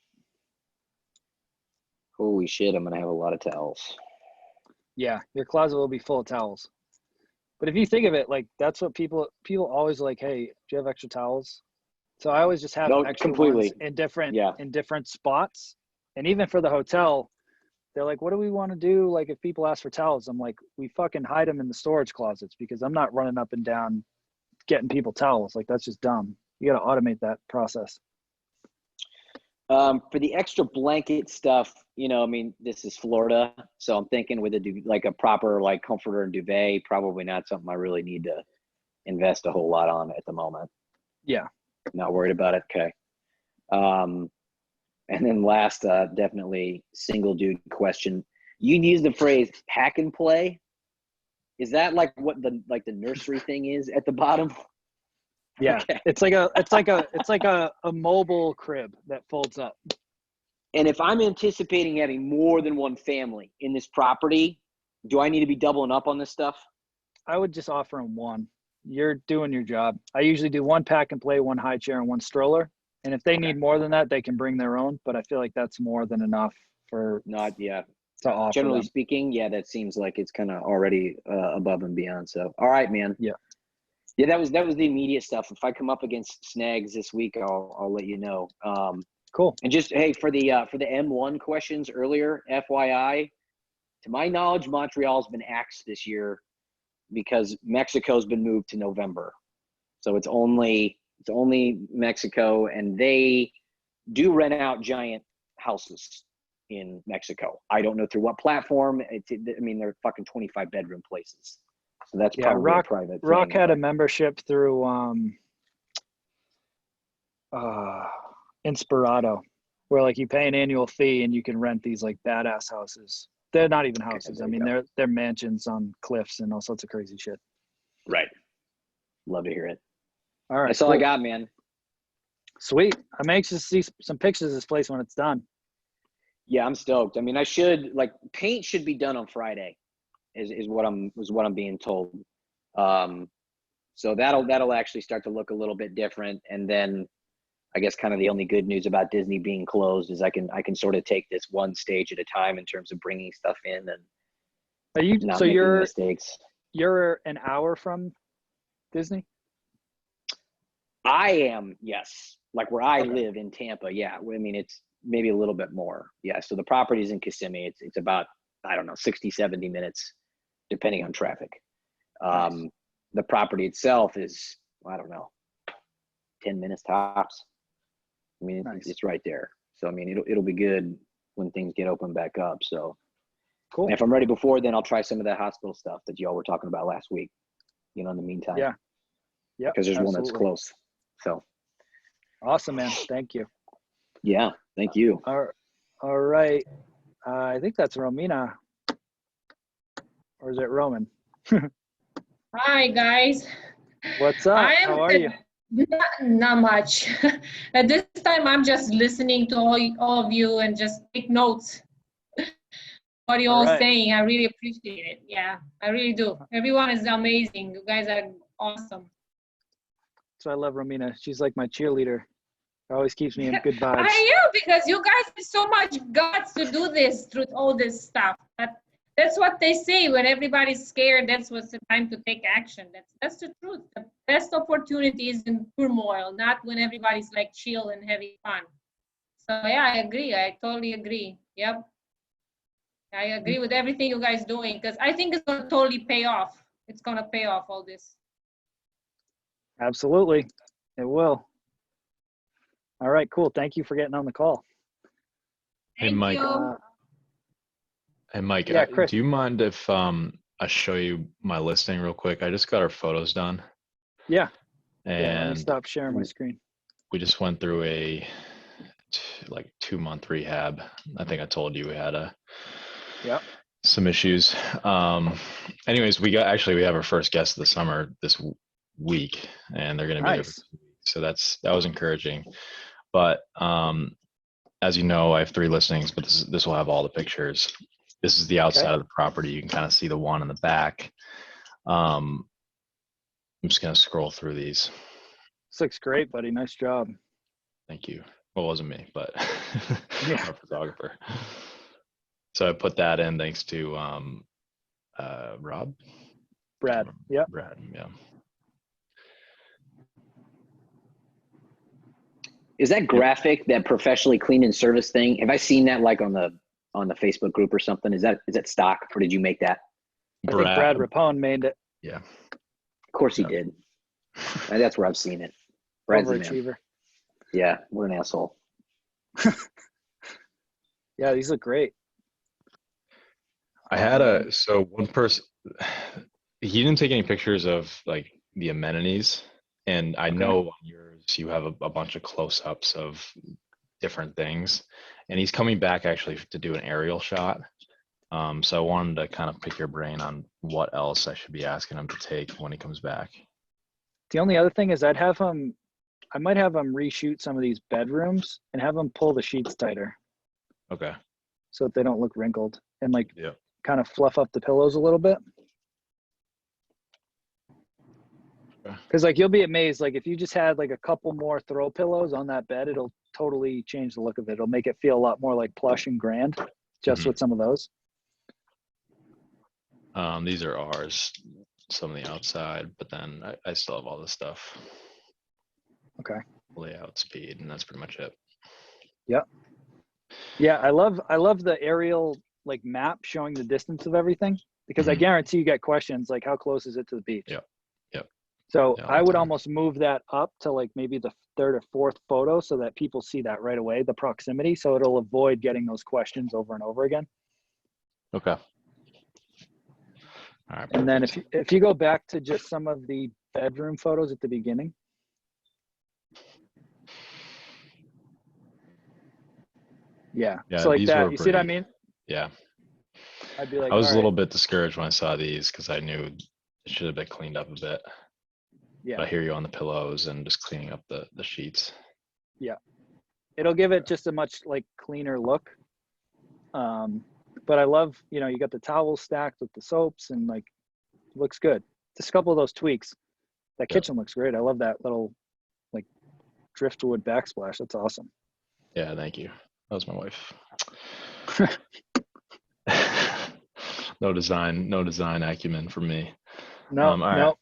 Holy shit, I'm gonna have a lot of towels. Yeah, your closet will be full of towels. But if you think of it, like that's what people always like, hey, do you have extra towels? So I always just have extra ones in different spots. And even for the hotel, they're like, what do we want to do? Like if people ask for towels, I'm like, we fucking hide them in the storage closets because I'm not running up and down getting people towels. Like that's just dumb. You got to automate that process. For the extra blanket stuff, you know, I mean, this is Florida, so I'm thinking with a proper like comforter and duvet, probably not something I really need to invest a whole lot on at the moment. Yeah. Not worried about it. Okay. And then last, definitely single dude question. You use the phrase pack and play. Is that like what the nursery thing is at the bottom? Yeah. Okay. It's like a mobile crib that folds up. And if I'm anticipating having more than one family in this property, do I need to be doubling up on this stuff? I would just offer them one. You're doing your job. I usually do 1 pack and play, 1 high chair, and 1 stroller. And if they need more than that, they can bring their own. But I feel like that's more than enough to offer Generally them. speaking, yeah, that seems like it's kind of already above and beyond. So, all right, man. Yeah. Yeah, that was the immediate stuff. If I come up against snags this week, I'll let you know. Cool. And just hey, for the M1 questions earlier, FYI, to my knowledge, Montreal's been axed this year because Mexico's been moved to November. So it's only Mexico, and they do rent out giant houses in Mexico. I don't know through what platform. I mean, they're fucking 25 bedroom places. So that's probably a private thing. Rock had a membership through Inspirato, where like you pay an annual fee and you can rent these like badass houses. They're not even houses. I mean, they're mansions on cliffs and all sorts of crazy shit. Right. Love to hear it. All right. That's all I got, man. Sweet. I'm anxious to see some pictures of this place when it's done. Yeah, I'm stoked. I mean, paint should be done on Friday, is what I'm being told. So that'll actually start to look a little bit different. And then I guess kind of the only good news about Disney being closed is I can sort of take this one stage at a time in terms of bringing stuff in and not making mistakes. You're an hour from Disney? I am, yes. Like where I live in Tampa, yeah. I mean, it's maybe a little bit more. Yeah, so the property's in Kissimmee. It's about, I don't know, 60, 70 minutes, depending on traffic. Nice. The property itself is, I don't know, 10 minutes tops. I mean, it's right there. So, I mean, it'll be good when things get opened back up. So, cool. And if I'm ready before then, I'll try some of that hospital stuff that y'all were talking about last week, you know, in the meantime. Yeah. Yeah. Because there's one that's close. So. Awesome, man. Thank you. Yeah. Thank you. All right. I think that's Romina. Or is it Roman? Hi, guys. What's up? How are you? Not much. At this time, I'm just listening to all of you and just take notes. What you're all saying, I really appreciate it. Yeah, I really do. Everyone is amazing. You guys are awesome. So I love Romina. She's like my cheerleader. Always keeps me in good vibes. I am, because you guys have so much guts to do this through all this stuff. That's what they say when everybody's scared. That's what's the time to take action. That's the truth. The best opportunity is in turmoil, not when everybody's like chill and having fun. So yeah, I agree. I totally agree. Yep. I agree with everything you guys doing, because I think it's going to totally pay off. It's going to pay off, all this. Absolutely. It will. All right, cool. Thank you for getting on the call. Hey, Mike. Hey, Mike, yeah, Chris. Do you mind if I show you my listing real quick? I just got our photos done. Yeah. And let me stop sharing my screen. We just went through a like 2-month rehab. I think I told you we had some issues. Anyways, we have our first guest of the summer this week, and they're going to be there for 2 weeks. So that was encouraging. But as you know, I have 3 listings, but this will have all the pictures. This is the outside of the property. You can kind of see the one in the back. I'm just going to scroll through these. This looks great, buddy. Nice job. Thank you. Well, it wasn't me, but our photographer. So I put that in thanks to Rob? Brad. Yeah. Brad, yeah. Is that graphic, that professionally cleaned and service thing? Have I seen that like on the Facebook group or something? Is that stock, or did you make that? I think Brad Rapone made it. Yeah. Of course he did. That's where I've seen it. Brad's the man. Overachiever. Yeah, what an asshole. Yeah, these look great. I had one person, he didn't take any pictures of like the amenities. And I know on yours, you have a bunch of close-ups of different things. And he's coming back actually to do an aerial shot. So I wanted to kind of pick your brain on what else I should be asking him to take when he comes back. The only other thing is I might have him reshoot some of these bedrooms and have him pull the sheets tighter. Okay. So that they don't look wrinkled, and like kind of fluff up the pillows a little bit. Because like you'll be amazed, like if you just had like a couple more throw pillows on that bed, it'll totally change the look of it. It'll make it feel a lot more like plush and grand just with some of those. These are ours, some of the outside, but then I still have all this stuff. Okay. Layout, speed, and that's pretty much it. Yep. Yeah, I love the aerial like map showing the distance of everything, because I guarantee you get questions like how close is it to the beach? Yep. So I would almost move that up to like maybe the 3rd or 4th photo so that people see that right away, the proximity, so it'll avoid getting those questions over and over again. Okay. All right. And then if you go back to just some of the bedroom photos at the beginning. Yeah. So like that, you see what I mean? Yeah. I'd be like, I was a little bit discouraged when I saw these because I knew it should have been cleaned up a bit. Yeah. But I hear you on the pillows and just cleaning up the sheets. Yeah. It'll give it just a much like cleaner look. But I love, you got the towels stacked with the soaps and like, looks good. Just a couple of those tweaks. That kitchen looks great. I love that little like driftwood backsplash. That's awesome. Yeah, thank you. That was my wife. No design acumen for me. No, no.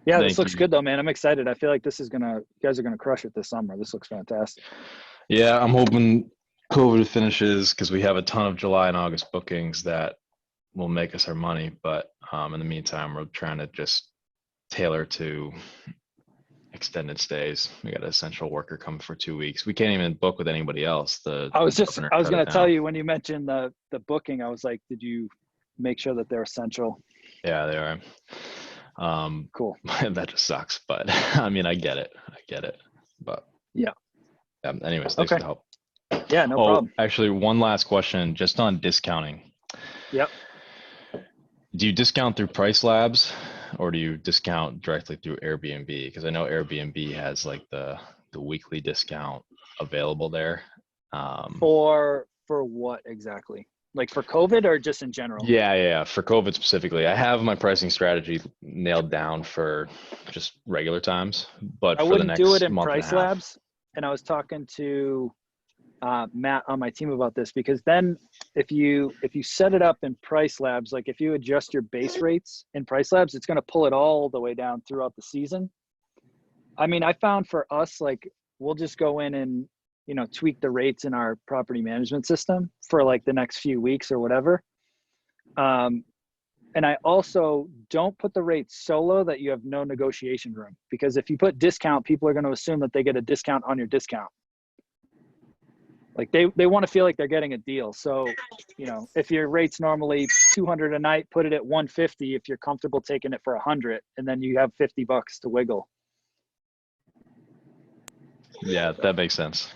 Yeah, this looks good though, man. I'm excited. I feel like you guys are gonna crush it this summer. This looks fantastic. Yeah, I'm hoping COVID finishes because we have a ton of July and August bookings that will make us our money. But in the meantime, we're trying to just tailor to extended stays. We got an essential worker coming for 2 weeks. We can't even book with anybody else. I was going to tell you when you mentioned the booking, I was like, did you make sure that they're essential? Yeah, they are. Cool. That just sucks, but I mean, I get it. But yeah. Anyways, thanks for the help. Yeah, no problem. Actually, one last question, just on discounting. Yep. Do you discount through PriceLabs or do you discount directly through Airbnb? Because I know Airbnb has like the weekly discount available there. For what exactly? Like for COVID or just in general? Yeah. For COVID specifically. I have my pricing strategy nailed down for just regular times, but I for wouldn't the next do it in month PriceLabs. And I was talking to Matt on my team about this, because then if you set it up in PriceLabs, like if you adjust your base rates in PriceLabs, it's going to pull it all the way down throughout the season. I mean, I found for us, like we'll just go in and tweak the rates in our property management system for like the next few weeks or whatever. And I also don't put the rates so low that you have no negotiation room, because if you put discount, people are going to assume that they get a discount on your discount. Like they want to feel like they're getting a deal. So, if your rate's normally $200 a night, put it at $150 if you're comfortable taking it for $100, and then you have $50 to wiggle. Yeah, that makes sense.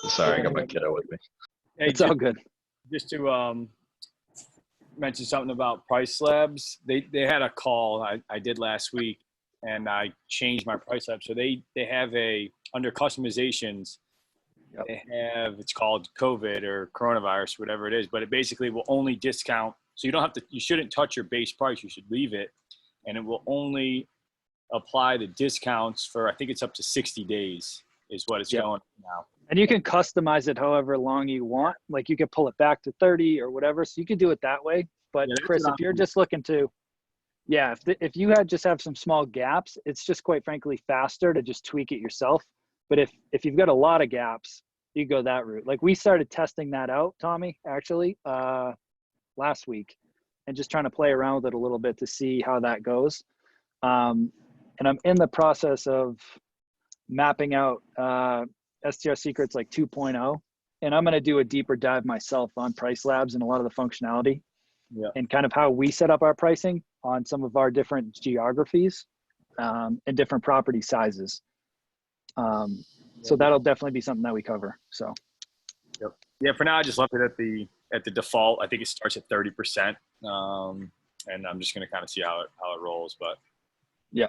Sorry, I got my kiddo with me. Hey, It's all good. just to mention something about PriceLabs. They had a call I did last week, and I changed my PriceLabs. So they have under customizations, Yep. they have, it's called COVID or coronavirus, whatever it is, but it basically will only discount. So you shouldn't touch your base price. You should leave it, and it will only apply the discounts for, I think it's up to 60 days is what it's Yep. going now. And you can customize it however long you want. Like you could pull it back to 30 or whatever. So you could do it that way. But Yeah, that's Chris, what if you're just looking to, yeah, if you just have some small gaps, it's just quite frankly faster to just tweak it yourself. But if you've got a lot of gaps, you go that route. Like we started testing that out, Tommy, actually, last week, and just trying to play around with it a little bit to see how that goes. And I'm in the process of mapping out STR Secrets like 2.0, and I'm going to do a deeper dive myself on PriceLabs and a lot of the functionality, and kind of how we set up our pricing on some of our different geographies and different property sizes. So that'll definitely be something that we cover. So, Yeah, for now I just left it at the default. I think it starts at 30%, and I'm just going to kind of see how it rolls. But yeah,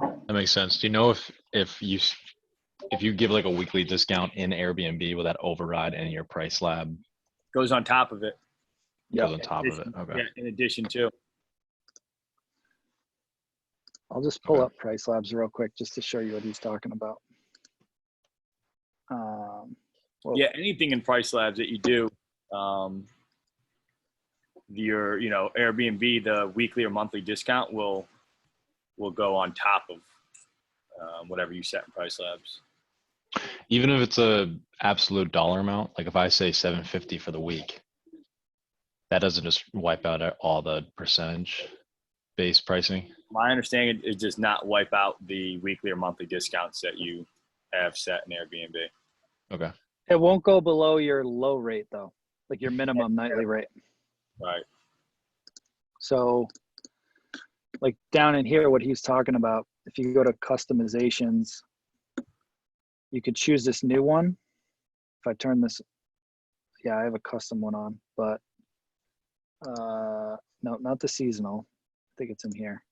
That makes sense. Do you know if you give like a weekly discount in Airbnb, will that override any of your PriceLab? goes on top of it. Goes on top of it. Okay. Yeah, in addition to. I'll just pull up PriceLabs real quick just to show you what he's talking about. Yeah, anything in PriceLabs that you do, your Airbnb, the weekly or monthly discount will go on top of whatever you set in PriceLabs. Even if it's a absolute dollar amount, like if I say $750 for the week, that doesn't just wipe out all the percentage based pricing. My understanding, it does not wipe out the weekly or monthly discounts that you have set in Airbnb. Okay. It won't go below your low rate though, like your minimum nightly rate. Right. So like down in here, what he's talking about, if you go to customizations, you could choose this new one. If I turn this, yeah, I have a custom one on, but no, not the seasonal. I think it's in here.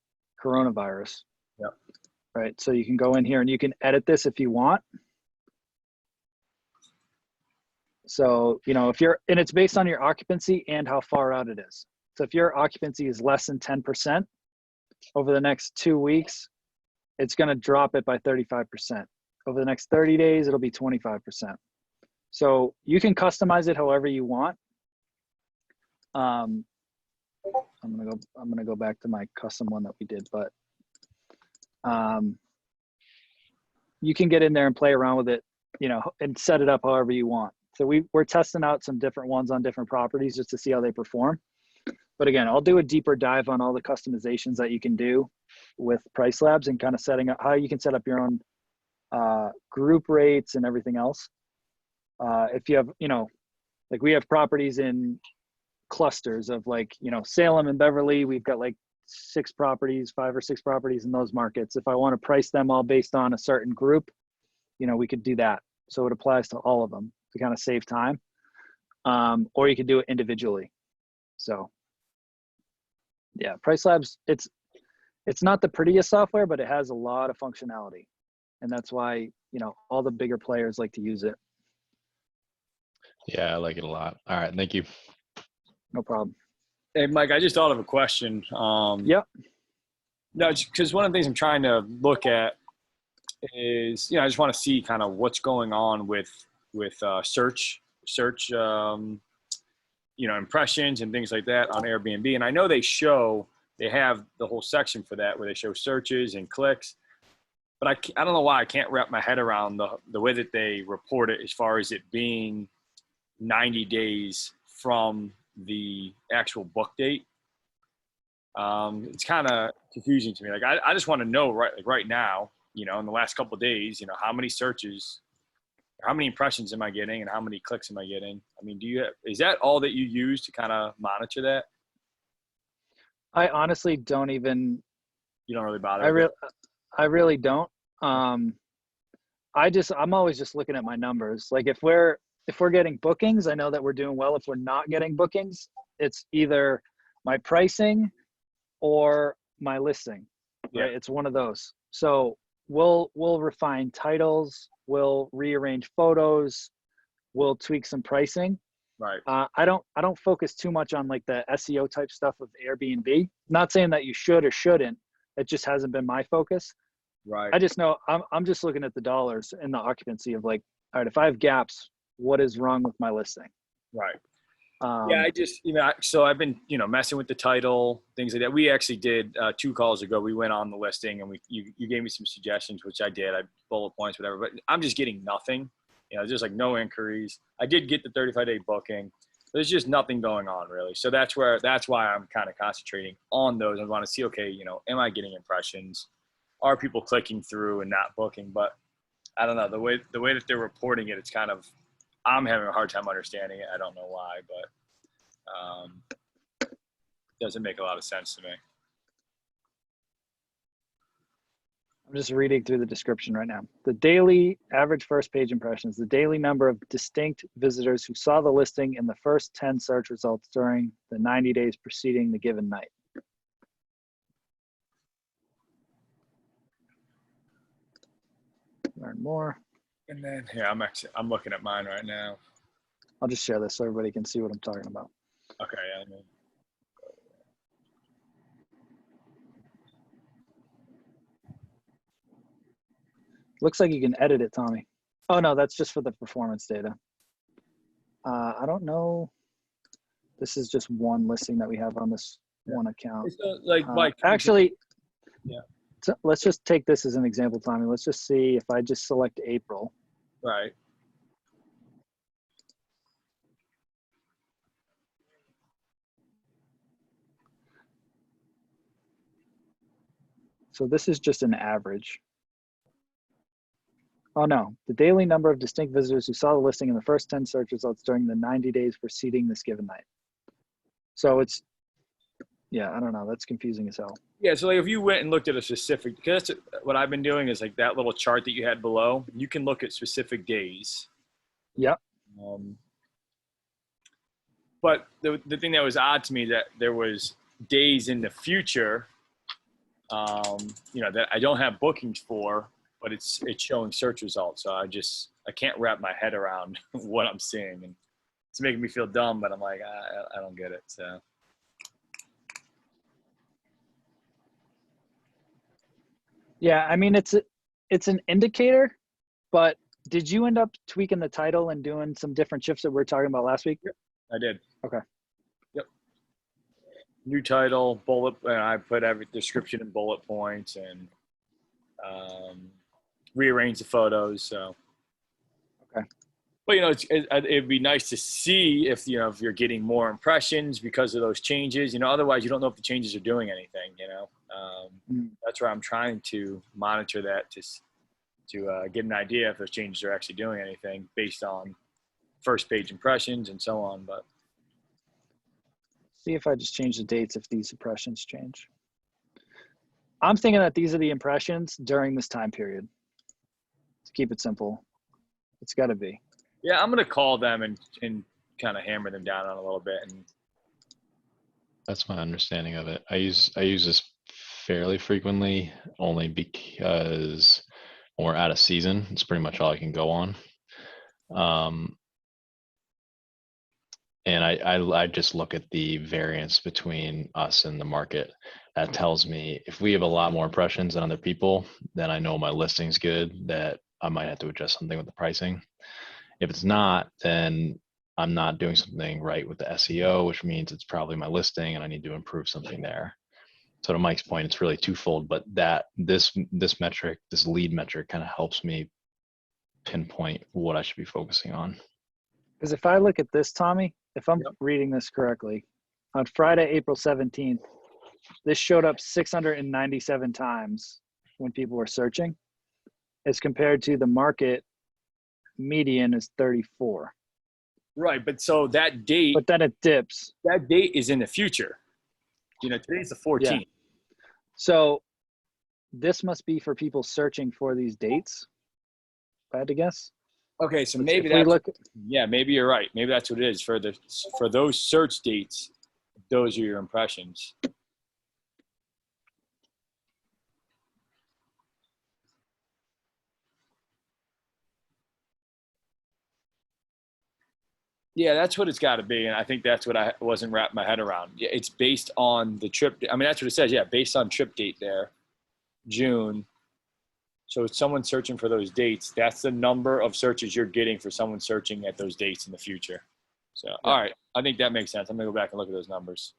Coronavirus. Yep. Right. So you can go in here and you can edit this if you want. So, and it's based on your occupancy and how far out it is. So if your occupancy is less than 10% over the next 2 weeks, it's going to drop it by 35%. Over the next 30 days, it'll be 25%. So you can customize it however you want. I'm gonna go back to my custom one that we did, but you can get in there and play around with it, and set it up however you want. So we're testing out some different ones on different properties just to see how they perform. But again, I'll do a deeper dive on all the customizations that you can do with PriceLabs and kind of setting up how you can set up your own group rates and everything else. If you have, like we have properties in clusters of like, Salem and Beverly, we've got like 5 or 6 properties in those markets. If I want to price them all based on a certain group, we could do that. So it applies to all of them to kind of save time. Or you could do it individually. So yeah, PriceLabs, it's not the prettiest software, but it has a lot of functionality. And that's why, all the bigger players like to use it. Yeah, I like it a lot. All right. Thank you. No problem. Hey, Mike, I just thought of a question. Yep. No, because one of the things I'm trying to look at is, I just want to see kind of what's going on with search, impressions and things like that on Airbnb. And I know they have the whole section for that where they show searches and clicks. But I don't know why I can't wrap my head around the way that they report it as far as it being 90 days from the actual book date. It's kind of confusing to me. Like I just want to know right now, in the last couple of days, how many searches, how many impressions am I getting, and how many clicks am I getting? I mean, is that all that you use to kind of monitor that? I honestly don't even. You don't really bother. I really don't. I I'm always just looking at my numbers. Like if we're getting bookings, I know that we're doing well. If we're not getting bookings, it's either my pricing or my listing, right? It's one of those. So we'll refine titles, we'll rearrange photos, we'll tweak some pricing. Right. I don't focus too much on like the SEO type stuff of Airbnb. Not saying that you should or shouldn't. It just hasn't been my focus. Right. I just know I'm just looking at the dollars and the occupancy of like, all right, if I have gaps, what is wrong with my listing? Right. Yeah, I just, so I've been, messing with the title, things like that. We actually did 2 calls ago. We went on the listing and you gave me some suggestions, which I did. I bullet points, whatever, but I'm just getting nothing. There's like no inquiries. I did get the 35-day booking. There's just nothing going on really. So that's why I'm kind of concentrating on those. I want to see, okay, am I getting impressions? Are people clicking through and not booking? But I don't know, the way that they're reporting it, it's kind of, I'm having a hard time understanding it. I don't know why, but doesn't make a lot of sense to me. I'm just reading through the description right now. The daily average first page impressions, the daily number of distinct visitors who saw the listing in the first 10 search results during the 90 days preceding the given night. Learn more. And then, I'm looking at mine right now. I'll just share this so everybody can see what I'm talking about. Okay. Looks like you can edit it, Tommy. Oh no, that's just for the performance data. I don't know. This is just one listing that we have on this one account. Actually, yeah. So let's just take this as an example, Tommy. Let's just see if I just select April. Right. So this is just an average. Oh no, the daily number of distinct visitors who saw the listing in the first 10 search results during the 90 days preceding this given night. So it's, yeah, I don't know. That's confusing as hell. Yeah, so like if you went and looked at a specific, because that's what I've been doing is like that little chart that you had below, you can look at specific days. Yep. But the thing that was odd to me that there was days in the future, that I don't have bookings for, but it's showing search results. So I can't wrap my head around what I'm seeing, and it's making me feel dumb. But I'm like, I don't get it. So. Yeah, I mean it's an indicator, but did you end up tweaking the title and doing some different shifts that we were talking about last week? Yep, I did. Okay. Yep. New title, bullet, and I put every description in bullet points and rearrange the photos. So. Okay. But it'd be nice to see if if you're getting more impressions because of those changes. Otherwise you don't know if the changes are doing anything. That's where I'm trying to monitor that to get an idea if those changes are actually doing anything based on first page impressions and so on. But see if I just change the dates if these impressions change. I'm thinking that these are the impressions during this time period. To keep it simple, it's got to be. Yeah, I'm gonna call them and kind of hammer them down on a little bit. And that's my understanding of it. I use this fairly frequently, only because when we're out of season, it's pretty much all I can go on. And I just look at the variance between us and the market. That tells me if we have a lot more impressions than other people, then I know my listing's good, that I might have to adjust something with the pricing. If it's not, then I'm not doing something right with the SEO, which means it's probably my listing and I need to improve something there. So to Mike's point, it's really twofold, but this metric, this lead metric kind of helps me pinpoint what I should be focusing on. Because if I look at this, Tommy, if I'm reading this correctly, on Friday, April 17th, this showed up 697 times when people were searching, as compared to the market median is 34. Right, but so that date. But then it dips. That date is in the future. Today's the 14th. Yeah. So this must be for people searching for these dates. if I had to guess. Okay, so If maybe we that's look, yeah, maybe you're right. Maybe that's what it is for those search dates. Those are your impressions. Yeah, that's what it's got to be, and I think that's what I wasn't wrapping my head around. Yeah, it's based on the trip. I mean, that's what it says. Yeah, based on trip date there, June. So it's someone searching for those dates. That's the number of searches you're getting for someone searching at those dates in the future. So, all right, I think that makes sense. I'm gonna go back and look at those numbers.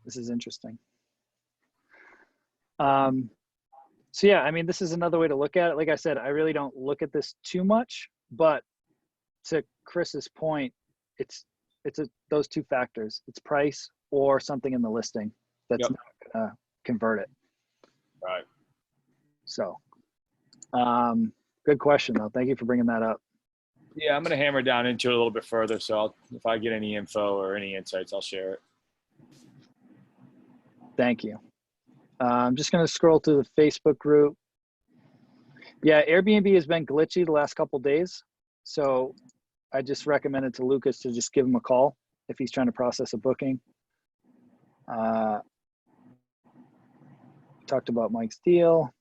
this is interesting. So yeah, I mean, this is another way to look at it. Like I said, I really don't look at this too much, but to Chris's point, it's those two factors. It's price or something in the listing that's not gonna convert it. Right. So, good question though. Thank you for bringing that up. Yeah, I'm gonna hammer down into it a little bit further. So if I get any info or any insights, I'll share it. Thank you. I'm just going to scroll through the Facebook group. Yeah, Airbnb has been glitchy the last couple of days. So I just recommended to Lucas to just give him a call if he's trying to process a booking. Talked about Mike's deal.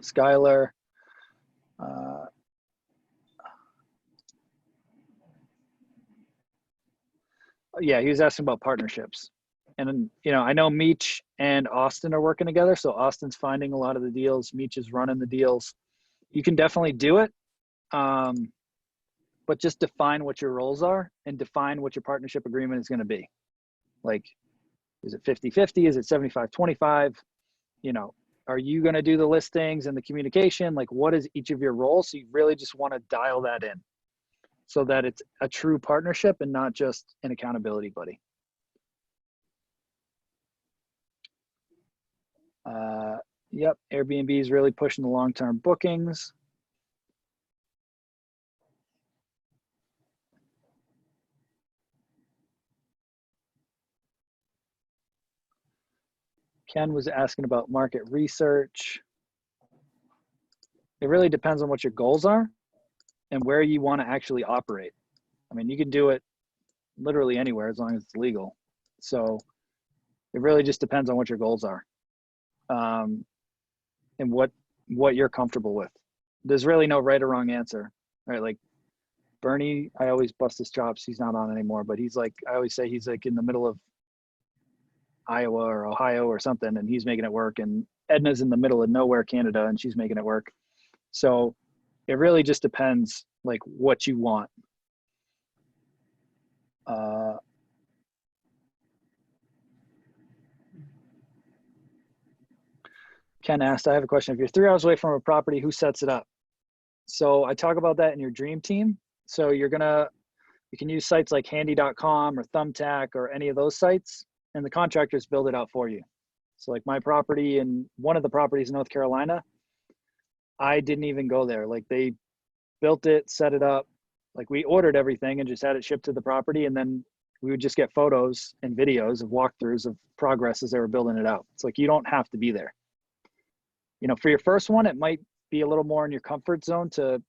Skylar. Yeah, he was asking about partnerships. And, you know, I know Meech and Austin are working together. So Austin's finding a lot of the deals. Meech is running the deals. You can definitely do it. But just define what your roles are and define what your partnership agreement is going to be. Like, is it 50-50? Is it 75-25? You know, are you going to do the listings and the communication? Like, what is each of your roles? So you really just want to dial that in so that it's a true partnership and not just an accountability buddy. Yep, Airbnb is really pushing the long-term bookings. Ken was asking about market research. It really depends on what your goals are and where you want to actually operate. I mean, you can do it literally anywhere as long as it's legal. So it really just depends on what your goals are. And what you're comfortable with. There's really no right or wrong answer, right? Like Bernie, I always bust his chops. He's not on anymore, but he's like, I always say he's like in the middle of Iowa or Ohio or something, and he's making it work. And Edna's in the middle of nowhere, Canada, and she's making it work. So it really just depends like what you want. Ken asked, I have a question. If you're 3 hours away from a property, who sets it up? So I talk about that in your dream team. So you can use sites like handy.com or Thumbtack or any of those sites, and the contractors build it out for you. So like my property and one of the properties in North Carolina, I didn't even go there. Like they built it, set it up. Like we ordered everything and just had it shipped to the property, and then we would just get photos and videos of walkthroughs of progress as they were building it out. It's like you don't have to be there. You know, for your first one, it might be a little more in your comfort zone to,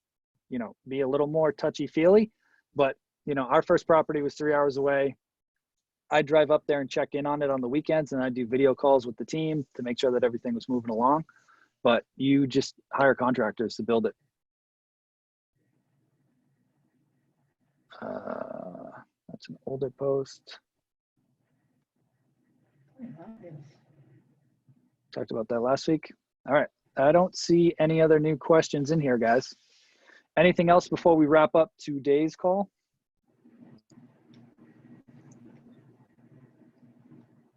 you know, be a little more touchy-feely. But, you know, our first property was 3 hours away. I drive up there and check in on it on the weekends, and I do video calls with the team to make sure that everything was moving along. But you just hire contractors to build it. That's an older post. Talked about that last week. All right. I don't see any other new questions in here, guys. Anything else before we wrap up today's call?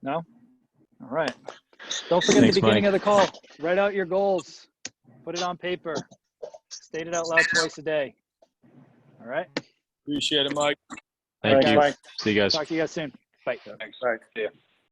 No? All right. Don't forget the beginning of the call. Write out your goals. Put it on paper. State it out loud twice a day. All right? Appreciate it, Mike. Thank you. Guys. See you guys. Talk to you guys soon. Bye. Thanks. All right. See ya.